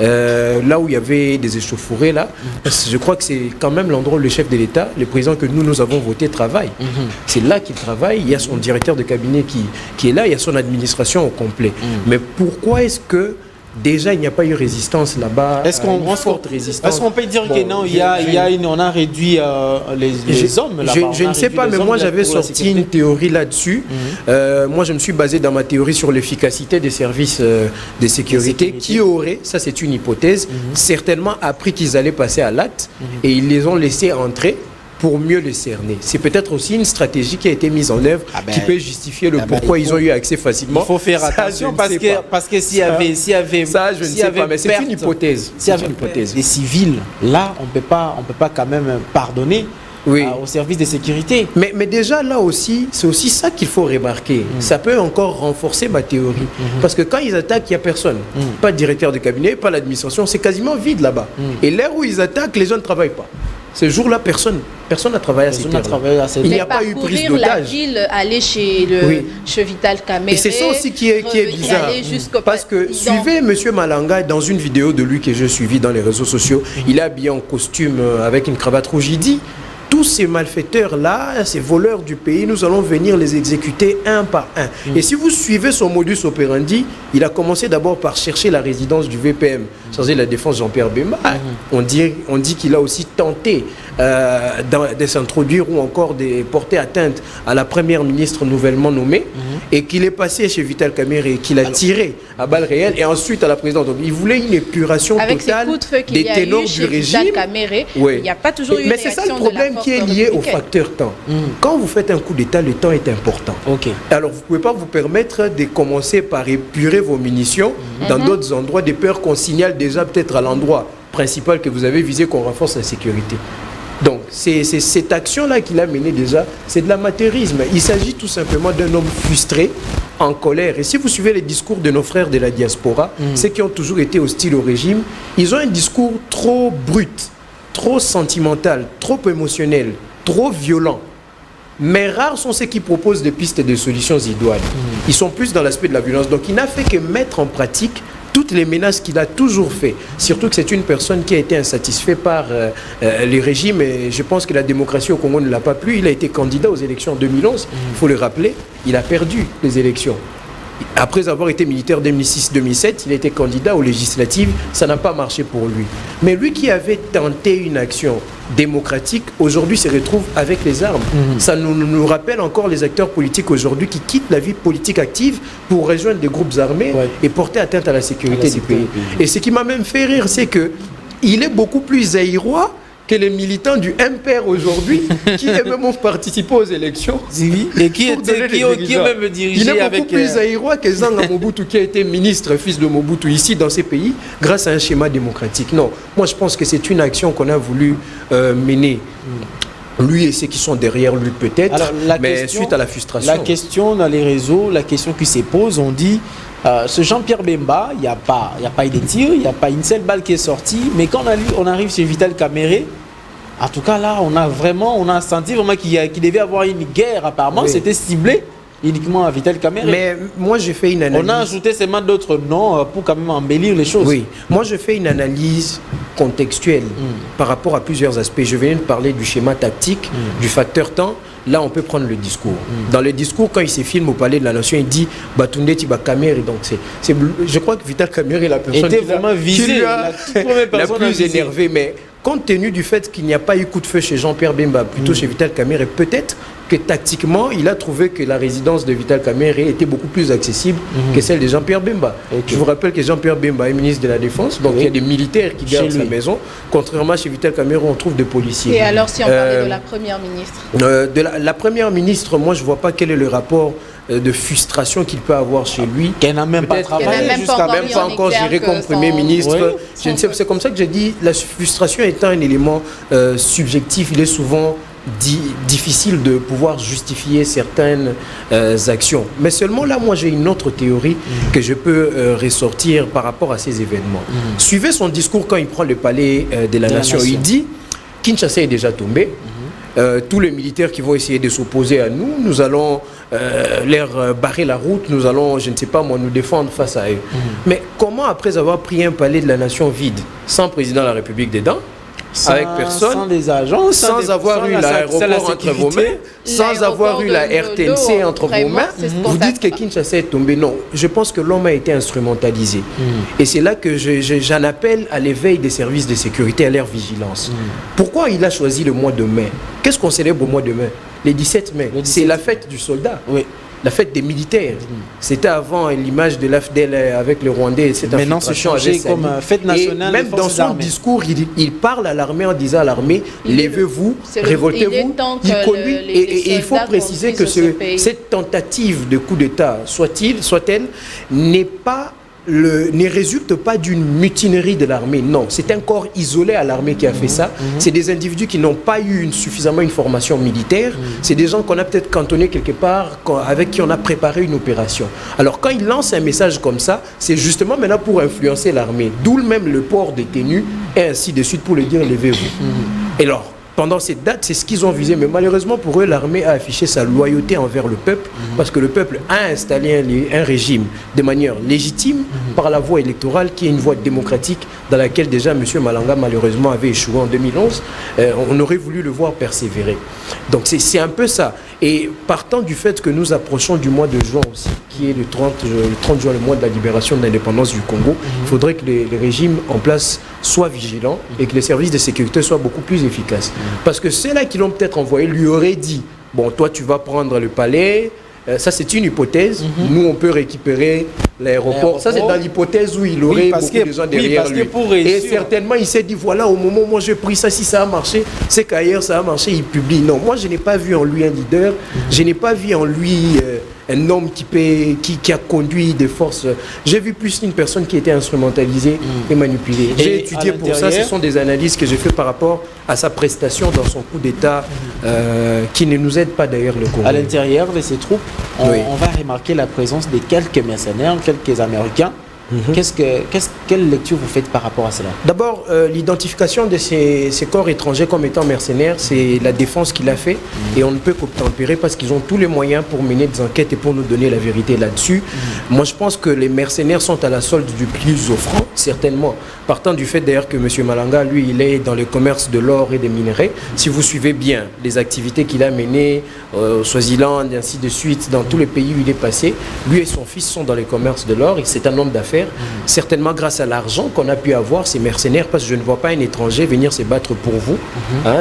Là où il y avait des échauffourées là, parce que je crois que c'est quand même l'endroit où le chef de l'État, le président que nous avons voté, travaille. C'est là qu'il travaille, il y a son directeur de cabinet qui est là, il y a son administration au complet. Mais pourquoi est-ce que déjà il n'y a pas eu résistance là-bas? Est-ce qu'on peut dire que non, on a réduit les hommes là-bas? Je ne sais pas, mais moi j'avais sorti une théorie là-dessus. Moi je me suis basé dans ma théorie sur l'efficacité des services de sécurité qui auraient, ça c'est une hypothèse, certainement appris qu'ils allaient passer à l'acte et ils les ont laissés entrer pour mieux les cerner. C'est peut-être aussi une stratégie qui a été mise en œuvre qui peut justifier le pourquoi ils ont eu accès facilement. Il faut faire attention parce que s'il y avait ça, je ne sais pas, mais c'est une hypothèse. S'il y avait des civils, là, on peut pas quand même pardonner au service de sécurité. Mais déjà là aussi, c'est aussi ça qu'il faut remarquer. Ça peut encore renforcer ma théorie. Parce que quand ils attaquent, il n'y a personne. Pas de directeur de cabinet, pas l'administration, c'est quasiment vide là-bas. Et l'heure où ils attaquent, les gens ne travaillent pas. Ce jour-là, personne n'a travaillé à cette heure-là. Il n'y a pas eu prise d'otage. La ville, aller chez Vital Kamere. Et c'est ça aussi qui est bizarre. Parce que suivez M. Malanga dans une vidéo de lui que j'ai suivie dans les réseaux sociaux. Il est habillé en costume avec une cravate rouge. Il dit, tous ces malfaiteurs-là, ces voleurs du pays, nous allons venir les exécuter un par un. Et si vous suivez son modus operandi, il a commencé d'abord par chercher la résidence du VPM, chargé de la défense Jean-Pierre Bemba. On dit qu'il a aussi tenté de s'introduire ou encore de porter atteinte à la première ministre nouvellement nommée et qu'il est passé chez Vital Kamere et qu'il a tiré à balles réelles et ensuite à la présidente. Donc il voulait une épuration totale des ténors du régime. Il n'y a pas toujours eu mais c'est ça le problème qui est lié au facteur temps. Quand vous faites un coup d'État, le temps est important. Alors vous ne pouvez pas vous permettre de commencer par épurer vos munitions dans d'autres endroits, de peur qu'on signale déjà peut-être à l'endroit principal que vous avez visé qu'on renforce la sécurité. Donc, c'est cette action-là qu'il a menée déjà, c'est de l'amateurisme. Il s'agit tout simplement d'un homme frustré, en colère. Et si vous suivez les discours de nos frères de la diaspora, ceux qui ont toujours été hostiles au régime, ils ont un discours trop brut, trop sentimental, trop émotionnel, trop violent. Mais rares sont ceux qui proposent des pistes de solutions idoines. Ils sont plus dans l'aspect de la violence. Donc, il n'a fait que mettre en pratique toutes les menaces qu'il a toujours fait. Surtout que c'est une personne qui a été insatisfaite par le régime et je pense que la démocratie au Congo ne l'a pas plu. Il a été candidat aux élections en 2011. Il faut le rappeler, il a perdu les élections. Après avoir été militaire 2006-2007, il a été candidat aux législatives, ça n'a pas marché pour lui. Mais lui qui avait tenté une action démocratique, aujourd'hui se retrouve avec les armes. Ça nous rappelle encore les acteurs politiques aujourd'hui qui quittent la vie politique active pour rejoindre des groupes armés et porter atteinte à la sécurité du pays. Et ce qui m'a même fait rire, c'est qu'il est beaucoup plus zaïrois que les militants du MPR aujourd'hui, qui eux-mêmes ont participé aux élections. Et qui ont même dirigé. Il est avec beaucoup plus zaïrois que Zanga Mobutu, qui a été ministre, fils de Mobutu, ici dans ces pays, grâce à un schéma démocratique. Non, moi je pense que c'est une action qu'on a voulu mener. Lui et ceux qui sont derrière lui peut-être, mais suite à la frustration. La question dans les réseaux, la question qui se pose, on dit... ce Jean-Pierre Bemba, il n'y a pas eu de tir, il n'y a pas une seule balle qui est sortie, mais quand on arrive chez Vital Kamere, en tout cas là, on a senti vraiment qu'il devait y avoir une guerre apparemment, c'était ciblé. uniquement à Vital Kamerhe. Mais moi, je fais une analyse. On a ajouté seulement d'autres noms pour quand même embellir les choses. Oui, moi je fais une analyse contextuelle par rapport à plusieurs aspects. Je viens de parler du schéma tactique, du facteur temps. Là, on peut prendre le discours. Dans le discours, quand il se filme au Palais de la Nation, il dit Batunde Tiba Kamerhe. Donc, je crois que Vital Kamerhe est la personne était vraiment visée, la plus énervée. Mais compte tenu du fait qu'il n'y a pas eu coup de feu chez Jean-Pierre Bemba, plutôt chez Vital Kamerhe, peut-être que tactiquement, il a trouvé que la résidence de Vital Kamerhe était beaucoup plus accessible que celle de Jean-Pierre Bemba. Je vous rappelle que Jean-Pierre Bemba est ministre de la Défense, donc il y a des militaires qui gardent sa maison. Contrairement à chez Vital Kamerhe, on trouve des policiers. Et alors, si on parlait de la première ministre la première ministre, moi, je ne vois pas quel est le rapport de frustration qu'il peut avoir chez lui. Qu'elle n'a même pas travaillé, jusqu'à même pas encore géré comme Premier ministre. Oui. Je ne sais, c'est comme ça que j'ai dit, la frustration étant un élément subjectif, il est souvent difficile de pouvoir justifier certaines actions. Mais seulement là, moi, j'ai une autre théorie que je peux ressortir par rapport à ces événements. Suivez son discours quand il prend le palais de la Nation. Il dit Kinshasa est déjà tombé. Tous les militaires qui vont essayer de s'opposer à nous, nous allons leur barrer la route, nous allons, je ne sais pas moi, nous défendre face à eux. Mais comment, après avoir pris un palais de la Nation vide, sans président de la République dedans, avec personne, sans des agents, sans avoir eu l'aéroport entre vos mains, sans avoir eu la RTNC entre vos mains, vous dites que Kinshasa est tombé. Non, je pense que l'homme a été instrumentalisé. Et c'est là que j'en appelle à l'éveil des services de sécurité, à leur vigilance. Pourquoi il a choisi le mois de mai? Qu'est-ce qu'on célèbre au mois de mai? Les 17 mai. C'est la fête du soldat. Oui. La fête des militaires. C'était avant l'image de l'AFDEL avec le Rwandais. Maintenant, c'est changé comme fête nationale. Et même dans son discours, il parle à l'armée en disant à l'armée, levez-vous, révoltez-vous. Et il faut préciser que cette tentative de coup d'État, soit-elle, ne résulte pas d'une mutinerie de l'armée. Non, c'est un corps isolé à l'armée qui a fait ça. C'est des individus qui n'ont pas eu suffisamment une formation militaire. C'est des gens qu'on a peut-être cantonnés quelque part, avec qui on a préparé une opération. Alors quand il lance un message comme ça, c'est justement maintenant pour influencer l'armée. D'où même le port des tenues et ainsi de suite pour le dire levez-vous. Et alors, pendant cette date, c'est ce qu'ils ont visé. Mais malheureusement pour eux, l'armée a affiché sa loyauté envers le peuple parce que le peuple a installé un régime de manière légitime par la voie électorale qui est une voie démocratique dans laquelle déjà M. Malanga malheureusement avait échoué en 2011. On aurait voulu le voir persévérer. Donc c'est un peu ça. Et partant du fait que nous approchons du mois de juin aussi, qui est le 30 juin, le mois de la libération de l'indépendance du Congo, il faudrait que les régimes en place soient vigilants et que les services de sécurité soient beaucoup plus efficaces. Parce que ceux-là qui l'ont peut-être envoyé lui auraient dit, bon, toi tu vas prendre le palais, ça c'est une hypothèse, nous on peut récupérer l'aéroport. Ça c'est dans l'hypothèse où il aurait beaucoup de gens derrière lui. Et certainement il s'est dit, voilà, au moment où moi j'ai pris ça, si ça a marché, c'est qu'ailleurs ça a marché, il publie. Non, moi je n'ai pas vu en lui un leader, je n'ai pas vu en lui un homme qui a conduit des forces. J'ai vu plus une personne qui était instrumentalisée et manipulée. J'ai étudié pour ça, ce sont des analyses que j'ai fait par rapport à sa prestation dans son coup d'État qui ne nous aide pas d'ailleurs le Congo. À l'intérieur de ces troupes, on va remarquer la présence de quelques mercenaires, quelques Américains. Quelle lecture vous faites par rapport à cela? D'abord, l'identification de ces corps étrangers comme étant mercenaires, c'est la défense qu'il a fait et on ne peut qu'obtempérer parce qu'ils ont tous les moyens pour mener des enquêtes et pour nous donner la vérité là-dessus. Moi, je pense que les mercenaires sont à la solde du plus offrant, certainement. Partant du fait d'ailleurs que M. Malanga, lui, il est dans le commerce de l'or et des minerais. Si vous suivez bien les activités qu'il a menées au Swaziland et ainsi de suite, dans tous les pays où il est passé, lui et son fils sont dans le commerce de l'or et c'est un homme d'affaires. Certainement grâce à l'argent qu'on a pu avoir, ces mercenaires, parce que je ne vois pas un étranger venir se battre pour vous,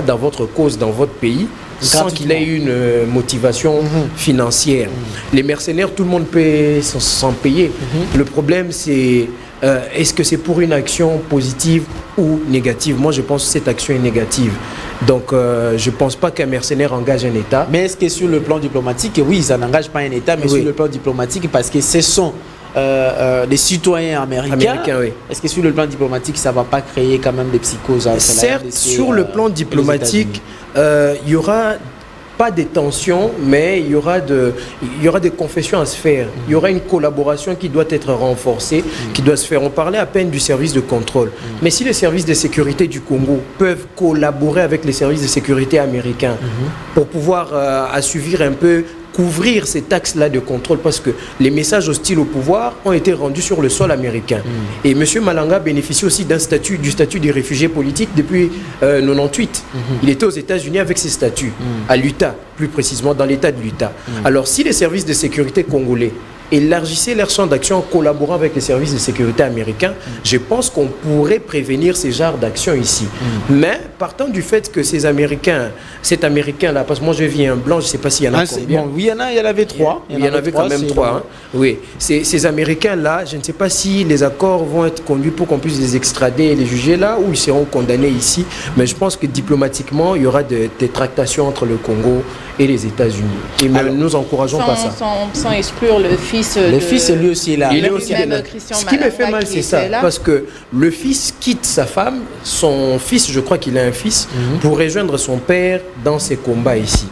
dans votre cause, dans votre pays, sans qu'il ait une motivation financière. Les mercenaires, tout le monde peut s'en payer. Le problème, c'est est-ce que c'est pour une action positive ou négative? Moi, je pense que cette action est négative. Donc, je ne pense pas qu'un mercenaire engage un État. Mais est-ce que sur le plan diplomatique, oui, ça n'engage pas un État, mais sur le plan diplomatique, parce que ce sont des citoyens américains, est-ce que sur le plan diplomatique, ça ne va pas créer quand même des psychoses? Certes, sur le plan diplomatique, il y aura pas des tensions, mais il y aura des confessions à se faire. Il y aura une collaboration qui doit être renforcée, qui doit se faire. On parlait à peine du service de contrôle. Mais si les services de sécurité du Congo peuvent collaborer avec les services de sécurité américains pour pouvoir assouvir un peu couvrir cet axe-là de contrôle parce que les messages hostiles au pouvoir ont été rendus sur le sol américain. Et M. Malanga bénéficie aussi du statut de réfugié politique depuis 98. Il était aux États-Unis avec ses statuts, à l'Utah, plus précisément dans l'État de l'Utah. Alors si les services de sécurité congolais élargissaient leur champ d'action en collaborant avec les services de sécurité américains, je pense qu'on pourrait prévenir ces genres d'actions ici. Mais partant du fait que cet Américain-là, parce que moi je vis un blanc, je ne sais pas s'il y en a combien. Bon, oui, il y en avait 3. Il y en avait quand même 3. Hein. Oui, ces Américains-là, je ne sais pas si les accords vont être conduits pour qu'on puisse les extrader et les juger là, ou ils seront condamnés ici. Mais je pense que diplomatiquement, il y aura des tractations entre le Congo et les États-Unis. Et nous encourageons pas ça. Sans exclure le fils. Le fils, lui aussi là. Il est aussi là. Ce qui me fait mal, c'est ça. Parce que le fils quitte sa femme, son fils, je crois qu'il a un fils, pour rejoindre son père dans ses combats ici.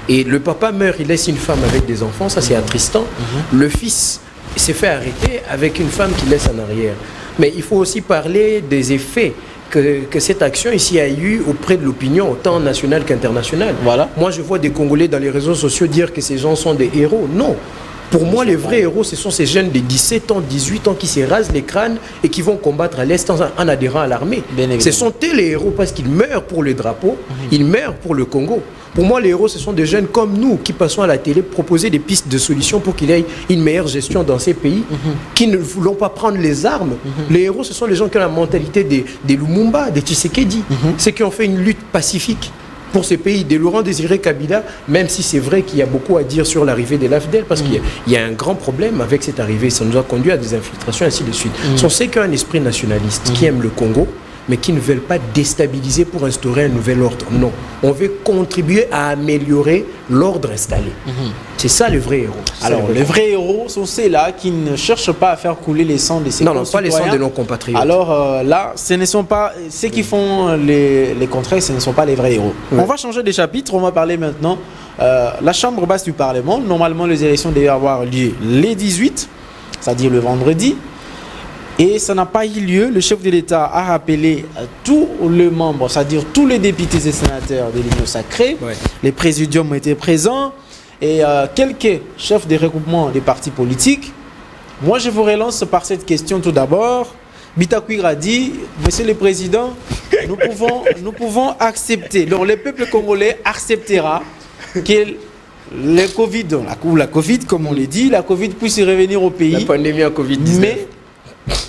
Et le papa meurt, il laisse une femme avec des enfants, ça c'est attristant. Le fils s'est fait arrêter avec une femme qu'il laisse en arrière. Mais il faut aussi parler des effets que cette action ici a eu auprès de l'opinion, autant nationale qu'internationale. Voilà. Moi, je vois des Congolais dans les réseaux sociaux dire que ces gens sont des héros. Non. Pour moi, les vrais héros, ce sont ces jeunes de 17 ans, 18 ans qui se rasent les crânes et qui vont combattre à l'Est en adhérant à l'armée. Ce sont eux les héros parce qu'ils meurent pour le drapeau, ils meurent pour le Congo. Pour moi, les héros, ce sont des jeunes comme nous qui passons à la télé proposer des pistes de solutions pour qu'il y ait une meilleure gestion dans ces pays, qui ne voulons pas prendre les armes. Les héros, ce sont les gens qui ont la mentalité des Lumumba, des Tshisekedi, ceux qui ont fait une lutte pacifique pour ces pays, de Laurent Désiré Kabila, même si c'est vrai qu'il y a beaucoup à dire sur l'arrivée de l'AFDEL, parce qu'il y a un grand problème avec cette arrivée, ça nous a conduit à des infiltrations, ainsi de suite. Ce sont ceux qui ont un esprit nationaliste, qui aiment le Congo, mais qui ne veulent pas déstabiliser pour instaurer un nouvel ordre. Non, on veut contribuer à améliorer l'ordre installé. C'est ça le vrai héros. Alors, les vrais héros sont ceux-là qui ne cherchent pas à faire couler les sangs de ses concitoyens. Non, pas les sangs de nos compatriotes. Alors là, ce ne sont pas ceux qui font les contraires, ce ne sont pas les vrais héros. On va changer de chapitre, on va parler maintenant la Chambre basse du Parlement. Normalement, les élections devaient avoir lieu les 18, c'est-à-dire le vendredi. Et ça n'a pas eu lieu. Le chef de l'État a rappelé tous les membres, c'est-à-dire tous les députés et sénateurs de l'Union sacrée. Les présidiums ont été présents et quelques chefs de regroupement des partis politiques. Moi, je vous relance par cette question tout d'abord. Bitakwir a dit, Monsieur le Président, nous pouvons accepter, donc le peuple congolais acceptera que le Covid, la Covid comme on le dit, la Covid puisse revenir au pays. La pandémie à Covid-19. Mais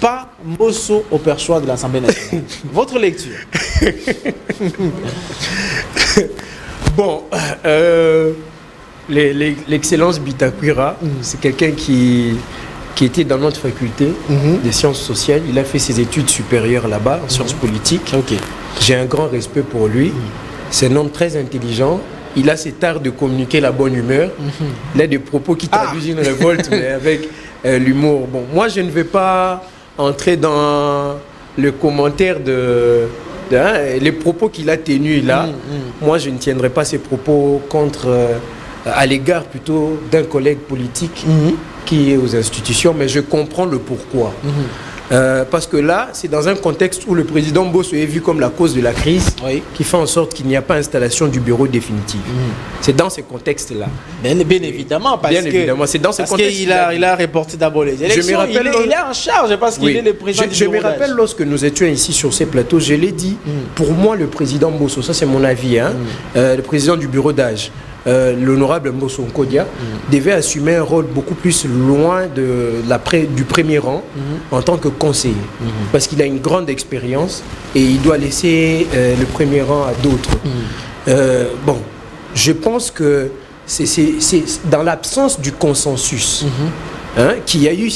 pas Mosso au perchoir de l'Assemblée nationale. Votre lecture. Bon, l'excellence Bitakwira, c'est quelqu'un qui était dans notre faculté des sciences sociales. Il a fait ses études supérieures là-bas, en sciences politiques. J'ai un grand respect pour lui. C'est un homme très intelligent. Il a cet art de communiquer la bonne humeur. Il a des propos qui traduisent une révolte, mais avec l'humour. Bon, moi, je ne vais pas entrer dans le commentaire les propos qu'il a tenus là. Moi, je ne tiendrai pas ces propos à l'égard plutôt d'un collègue politique qui est aux institutions, mais je comprends le pourquoi. Parce que là, c'est dans un contexte où le président Bosso est vu comme la cause de la crise, qui fait en sorte qu'il n'y a pas installation du bureau définitif. C'est dans ce contexte-là. Bien évidemment, parce c'est dans ce contexte qu'il a reporté d'abord les élections. Il est en charge parce qu'il est le président du bureau. Je me rappelle lorsque nous étions ici sur ces plateaux, je l'ai dit, pour moi, le président Bosso, ça c'est mon avis, le président du bureau d'âge, l'honorable Mbosso Nkodia devait assumer un rôle beaucoup plus loin du premier rang en tant que conseiller. Parce qu'il a une grande expérience et il doit laisser le premier rang à d'autres. Bon, je pense que c'est dans l'absence du consensus qu'il y a eu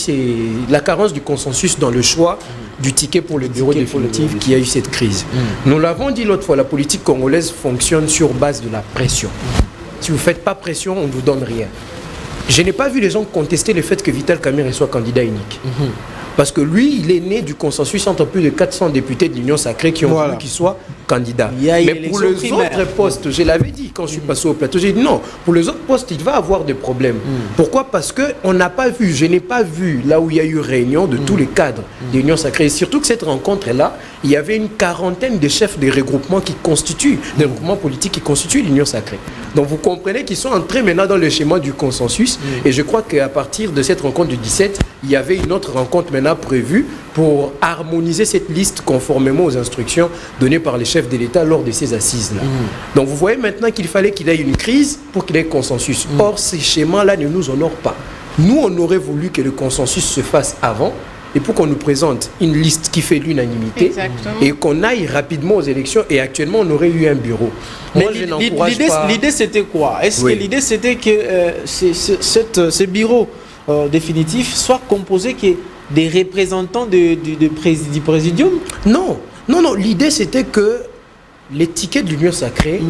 la carence du consensus dans le choix du ticket pour le bureau définitif qui a eu cette crise. Nous l'avons dit l'autre fois, la politique congolaise fonctionne sur base de la pression. Si vous ne faites pas pression, on ne vous donne rien. Je n'ai pas vu les gens contester le fait que Vital Kamerhe soit candidat unique. Parce que lui, il est né du consensus entre plus de 400 députés de l'Union Sacrée qui ont voulu qu'il soit candidat. Mais pour les autres postes, je l'avais dit quand je suis passé au plateau, j'ai dit non, pour les autres postes, il va avoir des problèmes. Pourquoi? Parce qu'on n'a pas vu, je n'ai pas vu là où il y a eu réunion de tous les cadres de l'Union Sacrée. Et surtout que cette rencontre-là, il y avait une quarantaine de chefs des regroupements qui constituent, des regroupements politiques qui constituent l'Union Sacrée. Donc vous comprenez qu'ils sont entrés maintenant dans le schéma du consensus. Et je crois qu'à partir de cette rencontre du 17, il y avait une autre rencontre maintenant prévue pour harmoniser cette liste conformément aux instructions données par les chefs de l'État lors de ces assises-là. Donc vous voyez maintenant qu'il fallait qu'il y ait une crise pour qu'il y ait consensus. Or, ces schémas-là ne nous honorent pas. Nous, on aurait voulu que le consensus se fasse avant et pour qu'on nous présente une liste qui fait l'unanimité et qu'on aille rapidement aux élections. Et actuellement, on aurait eu un bureau. Moi, je n'encourage pas... L'idée, c'était quoi? Est-ce que l'idée, c'était que ce bureau définitif soit composé des représentants du présidium? Non. L'idée, c'était que les tickets de l'Union Sacrée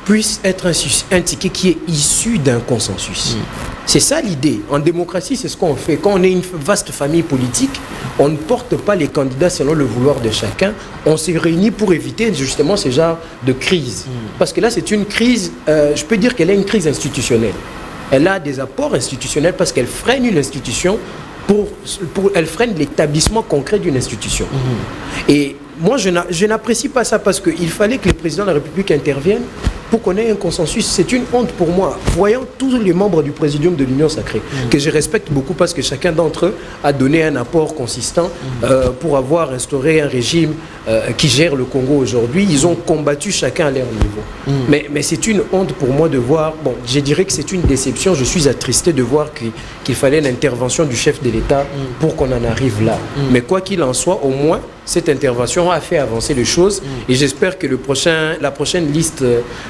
puissent être un ticket qui est issu d'un consensus. C'est ça l'idée. En démocratie, c'est ce qu'on fait. Quand on est une vaste famille politique, on ne porte pas les candidats selon le vouloir de chacun. On se réunit pour éviter justement ce genre de crise. Parce que là, c'est une crise, je peux dire qu'elle est une crise institutionnelle. Elle a des apports institutionnels parce qu'elle freine une institution, elle freine l'établissement concret d'une institution. Et moi, je n'apprécie pas ça parce qu'il fallait que le président de la République intervienne pour qu'on ait un consensus. C'est une honte pour moi, voyant tous les membres du présidium de l'Union Sacrée, que je respecte beaucoup parce que chacun d'entre eux a donné un apport consistant pour avoir instauré un régime qui gère le Congo aujourd'hui. Ils ont combattu chacun à leur niveau. Mais c'est une honte pour moi de voir, bon, je dirais que c'est une déception, je suis attristé de voir qu'il fallait l'intervention du chef de l'État pour qu'on en arrive là. Mais quoi qu'il en soit, au moins, cette intervention a fait avancer les choses et j'espère que la prochaine liste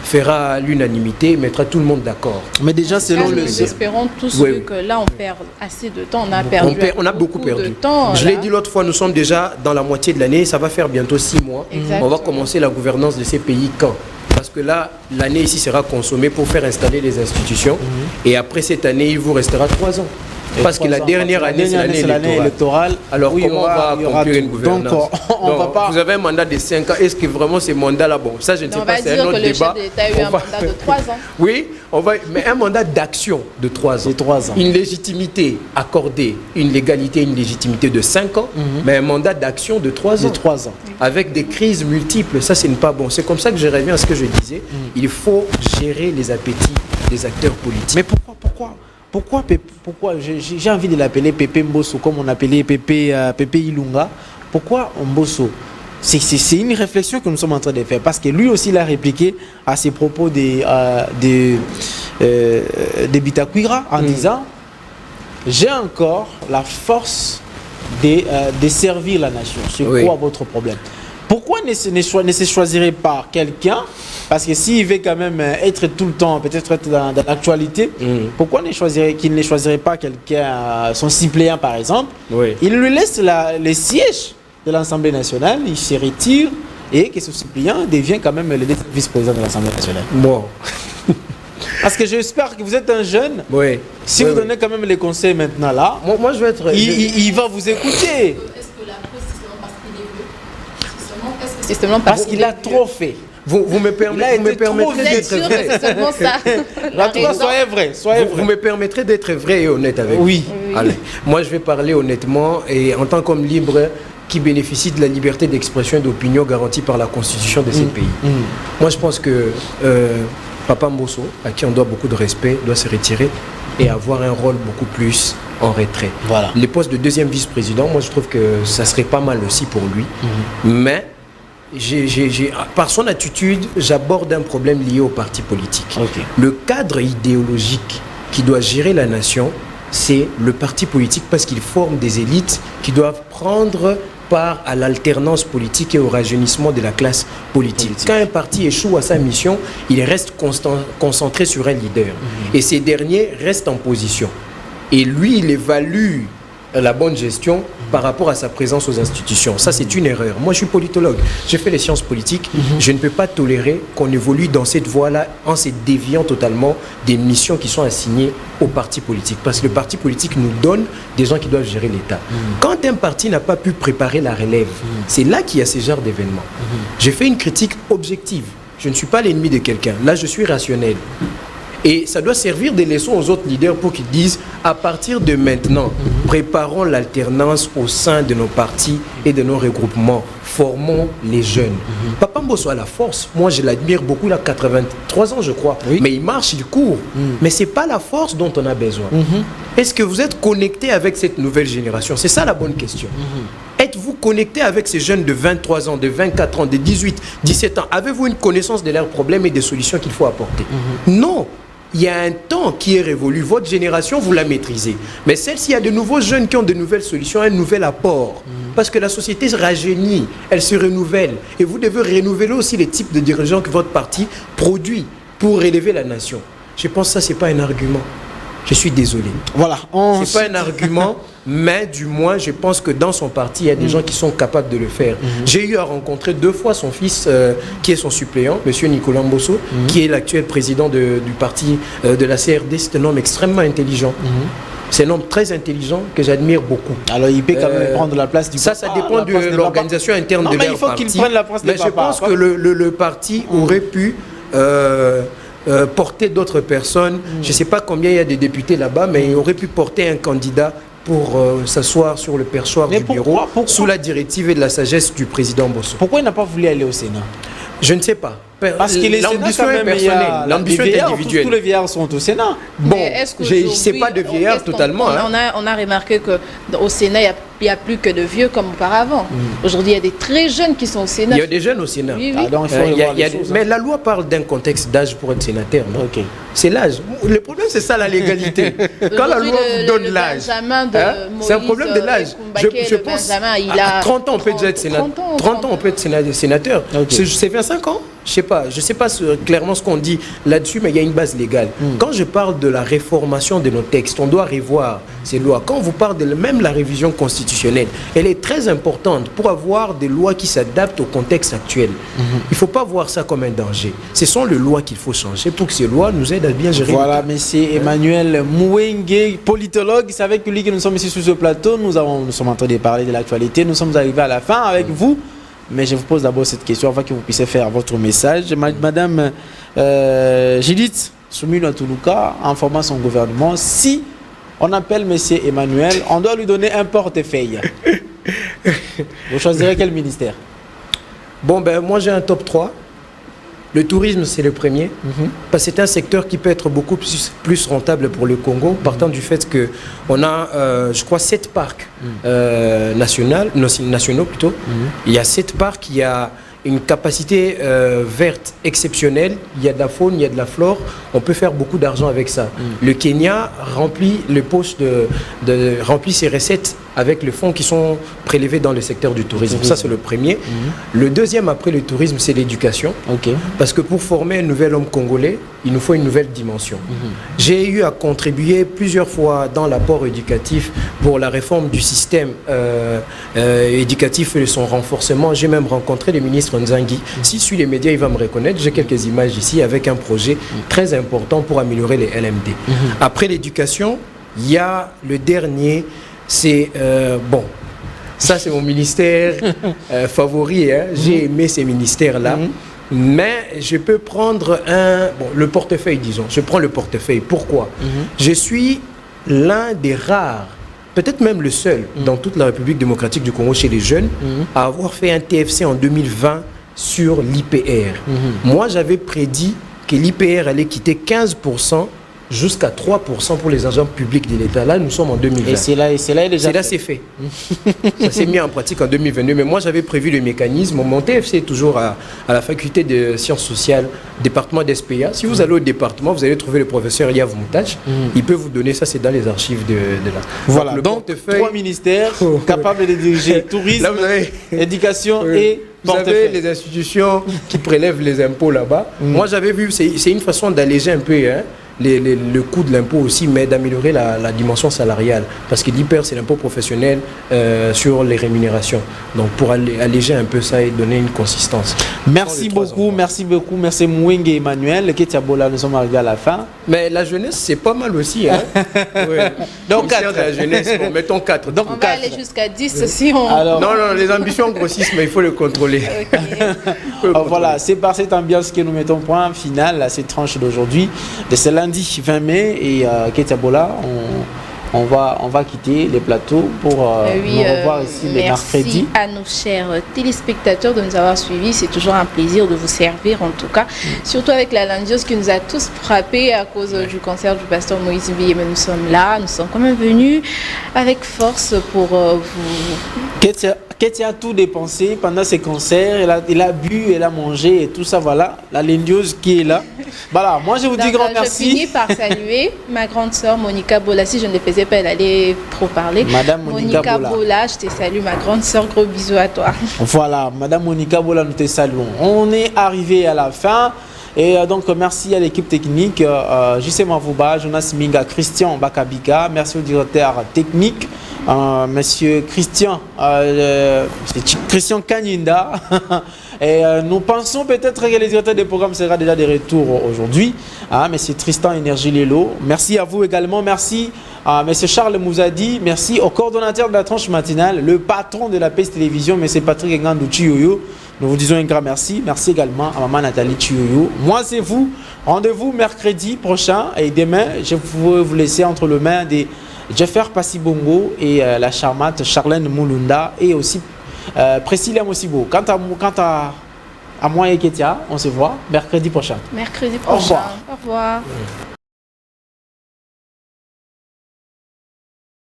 fera l'unanimité, mettra tout le monde d'accord. Mais déjà, selon nous espérons tous que là, on perd assez de temps. On a beaucoup perdu. Je l'ai dit l'autre fois, nous sommes déjà dans la moitié de l'année, ça va faire bientôt 6 mois. On va commencer la gouvernance de ces pays quand? Parce que là, l'année ici sera consommée pour faire installer les institutions et après cette année, il vous restera 3 ans. Parce que la dernière année, c'est l'année électorale. Alors, comment on va accomplir une gouvernance? Donc, vous avez un mandat de 5 ans. Est-ce que vraiment ces mandats-là, bon, ça, je ne sais pas, c'est un autre débat. On va dire que le chef d'État a eu un mandat de 3 ans. Oui, mais un mandat d'action de 3 ans. Une légitimité accordée, une légalité, une légitimité de 5 ans, mais un mandat d'action de 3 ans. Avec des crises multiples, ça, ce n'est pas bon. C'est comme ça que je reviens à ce que je disais. Il faut gérer les appétits des acteurs politiques. Mais pourquoi j'ai envie de l'appeler Pépé Mbosso, comme on appelait Pépé Ilunga? Pourquoi Mbosso? C'est une réflexion que nous sommes en train de faire, parce que lui aussi il a répliqué à ces propos de Bitakwira en disant j'ai encore la force de servir la nation. C'est quoi votre problème? Pourquoi ne se choisirait pas quelqu'un? Parce que s'il veut quand même être tout le temps, peut-être être dans l'actualité, pourquoi qu'il ne choisirait pas quelqu'un, son suppléant par exemple? Il lui laisse le siège de l'Assemblée nationale, il se retire et que ce suppléant devient quand même le vice-président de l'Assemblée nationale. Parce que j'espère que vous êtes un jeune. Si vous donnez quand même les conseils maintenant là, moi je vais être. Il va vous écouter. Parce qu'il a trop fait. Vous me permettrez d'être vrai. Vous me permettrez d'être vrai et honnête avec vous. Allez. Moi, je vais parler honnêtement et en tant qu'homme libre qui bénéficie de la liberté d'expression et d'opinion garantie par la Constitution de ces pays. Moi, je pense que Papa Mbosso, à qui on doit beaucoup de respect, doit se retirer et avoir un rôle beaucoup plus en retrait. Les postes de deuxième vice-président, moi, je trouve que ça serait pas mal aussi pour lui. Mais par son attitude, j'aborde un problème lié au parti politique. Le cadre idéologique qui doit gérer la nation, c'est le parti politique parce qu'il forme des élites qui doivent prendre part à l'alternance politique et au rajeunissement de la classe politique. Quand un parti échoue à sa mission, il reste concentré sur un leader. Et ces derniers restent en position. Et lui, il évalue la bonne gestion par rapport à sa présence aux institutions. Ça, c'est une erreur. Moi, je suis politologue. J'ai fait les sciences politiques. Je ne peux pas tolérer qu'on évolue dans cette voie-là en se déviant totalement des missions qui sont assignées aux partis politiques. Parce que le parti politique nous donne des gens qui doivent gérer l'État. Quand un parti n'a pas pu préparer la relève, c'est là qu'il y a ce genre d'événements. J'ai fait une critique objective. Je ne suis pas l'ennemi de quelqu'un. Là, je suis rationnel. Et ça doit servir de leçon aux autres leaders pour qu'ils disent, à partir de maintenant, préparons l'alternance au sein de nos partis et de nos regroupements. Formons les jeunes. Papa Mbosso a la force. Moi, je l'admire beaucoup. Il a 83 ans, je crois. Oui. Mais il marche, il court. Mais ce n'est pas la force dont on a besoin. Est-ce que vous êtes connecté avec cette nouvelle génération? C'est ça la bonne question. Êtes-vous connecté avec ces jeunes de 23 ans, de 24 ans, de 18, 17 ans? Avez-vous une connaissance de leurs problèmes et des solutions qu'il faut apporter? Non. Il y a un temps qui est révolu. Votre génération, vous la maîtrisez. Mais celle-ci, il y a de nouveaux jeunes qui ont de nouvelles solutions, un nouvel apport. Parce que la société se rajeunit, elle se renouvelle. Et vous devez renouveler aussi les types de dirigeants que votre parti produit pour élever la nation. Je pense que ça, ce n'est pas un argument. Je suis désolé. Voilà. Ce n'est pas un argument, mais du moins, je pense que dans son parti, il y a des gens qui sont capables de le faire. J'ai eu à rencontrer 2 fois son fils, qui est son suppléant, M. Nicolas Mbosso, qui est l'actuel président du parti de la CRD. C'est un homme extrêmement intelligent. C'est un homme très intelligent que j'admire beaucoup. Alors il peut quand même prendre la place du papa. Ça dépend de l'organisation interne de leur parti. Il faut qu'il prenne la place du papa. Mais je pense que le parti aurait pu... porter d'autres personnes. Je ne sais pas combien il y a de députés là-bas, mais il aurait pu porter un candidat pour s'asseoir sur le perchoir du bureau sous la directive et de la sagesse du président Mbosso. Pourquoi il n'a pas voulu aller au Sénat? Je ne sais pas. Parce que l'ambition est personnelle, l'ambition est individuelle. Tous les vieillards sont au Sénat. Bon, je ne sais pas de vieillards totalement. On a remarqué qu'au Sénat, il n'y a plus que de vieux comme auparavant. Aujourd'hui, il y a des très jeunes qui sont au Sénat. Il y a des jeunes au Sénat. Oui, oui. Donc, il faut revoir les choses, mais la loi parle d'un contexte d'âge pour être sénateur. Okay. C'est l'âge. Le problème, c'est ça, la légalité. Quand la loi vous donne l'âge, c'est un problème de l'âge. Je pense à 30 ans, on peut déjà être sénateur. 30 ans, on peut être sénateur. Okay. C'est 25 ans? Je ne sais pas clairement ce qu'on dit là-dessus, mais il y a une base légale. Quand je parle de la réformation de nos textes, on doit revoir ces lois. Quand vous parlez de même la révision constitutionnelle, elle est très importante pour avoir des lois qui s'adaptent au contexte actuel. Il ne faut pas voir ça comme un danger. Ce sont les lois qu'il faut changer pour que ces lois nous aident à bien gérer. Voilà, monsieur Emmanuel Mouenge, politologue. C'est avec lui que nous sommes ici sur ce plateau. Nous sommes en train de parler de l'actualité. Nous sommes arrivés à la fin avec vous. Mais je vous pose d'abord cette question afin que vous puissiez faire votre message. Madame Judith Soumilo Toulouka a informé son gouvernement. Si on appelle monsieur Emmanuel, on doit lui donner un portefeuille. Vous choisirez quel ministère? Bon, ben moi j'ai un top 3. Le tourisme, c'est le premier, parce que c'est un secteur qui peut être beaucoup plus rentable pour le Congo, partant du fait qu'on a, je crois, 7 parcs nationaux plutôt. Il y a 7 parcs, il y a une capacité verte exceptionnelle, il y a de la faune, il y a de la flore, on peut faire beaucoup d'argent avec ça. Le Kenya remplit les poches remplit ses recettes avec les fonds qui sont prélevés dans le secteur du tourisme. Ça, c'est le premier. Le deuxième, après le tourisme, c'est l'éducation. Parce que pour former un nouvel homme congolais, il nous faut une nouvelle dimension. J'ai eu à contribuer plusieurs fois dans l'apport éducatif pour la réforme du système éducatif et son renforcement. J'ai même rencontré le ministre Nzangi. S'il suit les médias, il va me reconnaître. J'ai quelques images ici avec un projet très important pour améliorer les LMD. Après l'éducation, il y a le dernier... C'est bon, ça c'est mon ministère favori. J'ai aimé ces ministères-là, mais je peux prendre le portefeuille, disons. Je prends le portefeuille. Pourquoi? Je suis l'un des rares, peut-être même le seul, dans toute la République démocratique du Congo chez les jeunes, à avoir fait un TFC en 2020 sur l'IPR. Moi, j'avais prédit que l'IPR allait quitter 15% jusqu'à 3% pour les agents publics de l'État. Là, nous sommes en 2020. Et c'est là déjà c'est là, c'est fait. Ça s'est mis en pratique en 2022. Mais moi, j'avais prévu le mécanisme. Mon TFC est toujours à la faculté de sciences sociales, département d'SPA. Si vous allez au département, vous allez trouver le professeur Yav Moutach. Il peut vous donner ça, c'est dans les archives de là. Voilà, donc 3 ministères capables de diriger tourisme, là, vous avez... éducation et... Vous avez les institutions qui prélèvent les impôts là-bas. Moi, j'avais vu, c'est une façon d'alléger un peu le coût de l'impôt aussi, mais d'améliorer la dimension salariale. Parce que l'IPER, c'est l'impôt professionnel sur les rémunérations. Donc pour alléger un peu ça et donner une consistance. Merci beaucoup, merci Mouingue et Emmanuel. Ketiabola, nous sommes arrivés à la fin. Mais la jeunesse, c'est pas mal aussi. Hein? Ouais. Donc 4. La jeunesse, bon, mettons 4. Donc on va aller jusqu'à 10 si on... Alors, non, les ambitions grossissent, mais il faut les contrôler. Voilà, c'est par cette ambiance que nous mettons point final à cette tranche d'aujourd'hui, de ce lundi 20 mai. Et Ketiabola, on va quitter les plateaux pour nous revoir ici les mercredis. Merci à nos chers téléspectateurs de nous avoir suivis. C'est toujours un plaisir de vous servir, en tout cas. Surtout avec la landiose qui nous a tous frappés à cause du concert du pasteur Moïse Mbiye. Mais nous sommes là, nous sommes quand même venus avec force pour vous... Ketia a tout dépensé pendant ses concerts. Il a bu, elle a mangé et tout ça, voilà. La landiose qui est là. Voilà, moi je vous dis grand merci. Je finis par saluer ma grande sœur Monica Bola. Si je ne le faisais pas, elle allait trop parler. Madame Monica Bola, je te salue, ma grande sœur. Gros bisous à toi. Voilà, Madame Monica Bola, nous te saluons. On est arrivé à la fin. Et donc, merci à l'équipe technique, J.C. Mavouba, Jonas Minga, Christian Bakabika. Merci au directeur technique, Monsieur Christian, Christian Kanyinda. Et nous pensons peut-être que le directeur des programmes sera déjà de retour aujourd'hui. Monsieur Tristan Énergie Lelo. Merci à vous également. Merci à Monsieur Charles Mouzadi. Merci au coordonnateur de la tranche matinale, le patron de la PES Télévision, Monsieur Patrick Ngandou Chiyoyo. Nous vous disons un grand merci. Merci également à Maman Nathalie Chiyoyo. Moi, c'est vous. Rendez-vous mercredi prochain. Et demain, je vais vous laisser entre les mains de Jeffer Passibongo et la charmante Charlène Moulunda et aussi Priscilla Mosibo. Quant à moi et Ketia, on se voit mercredi prochain. Mercredi prochain. Au revoir. Au revoir.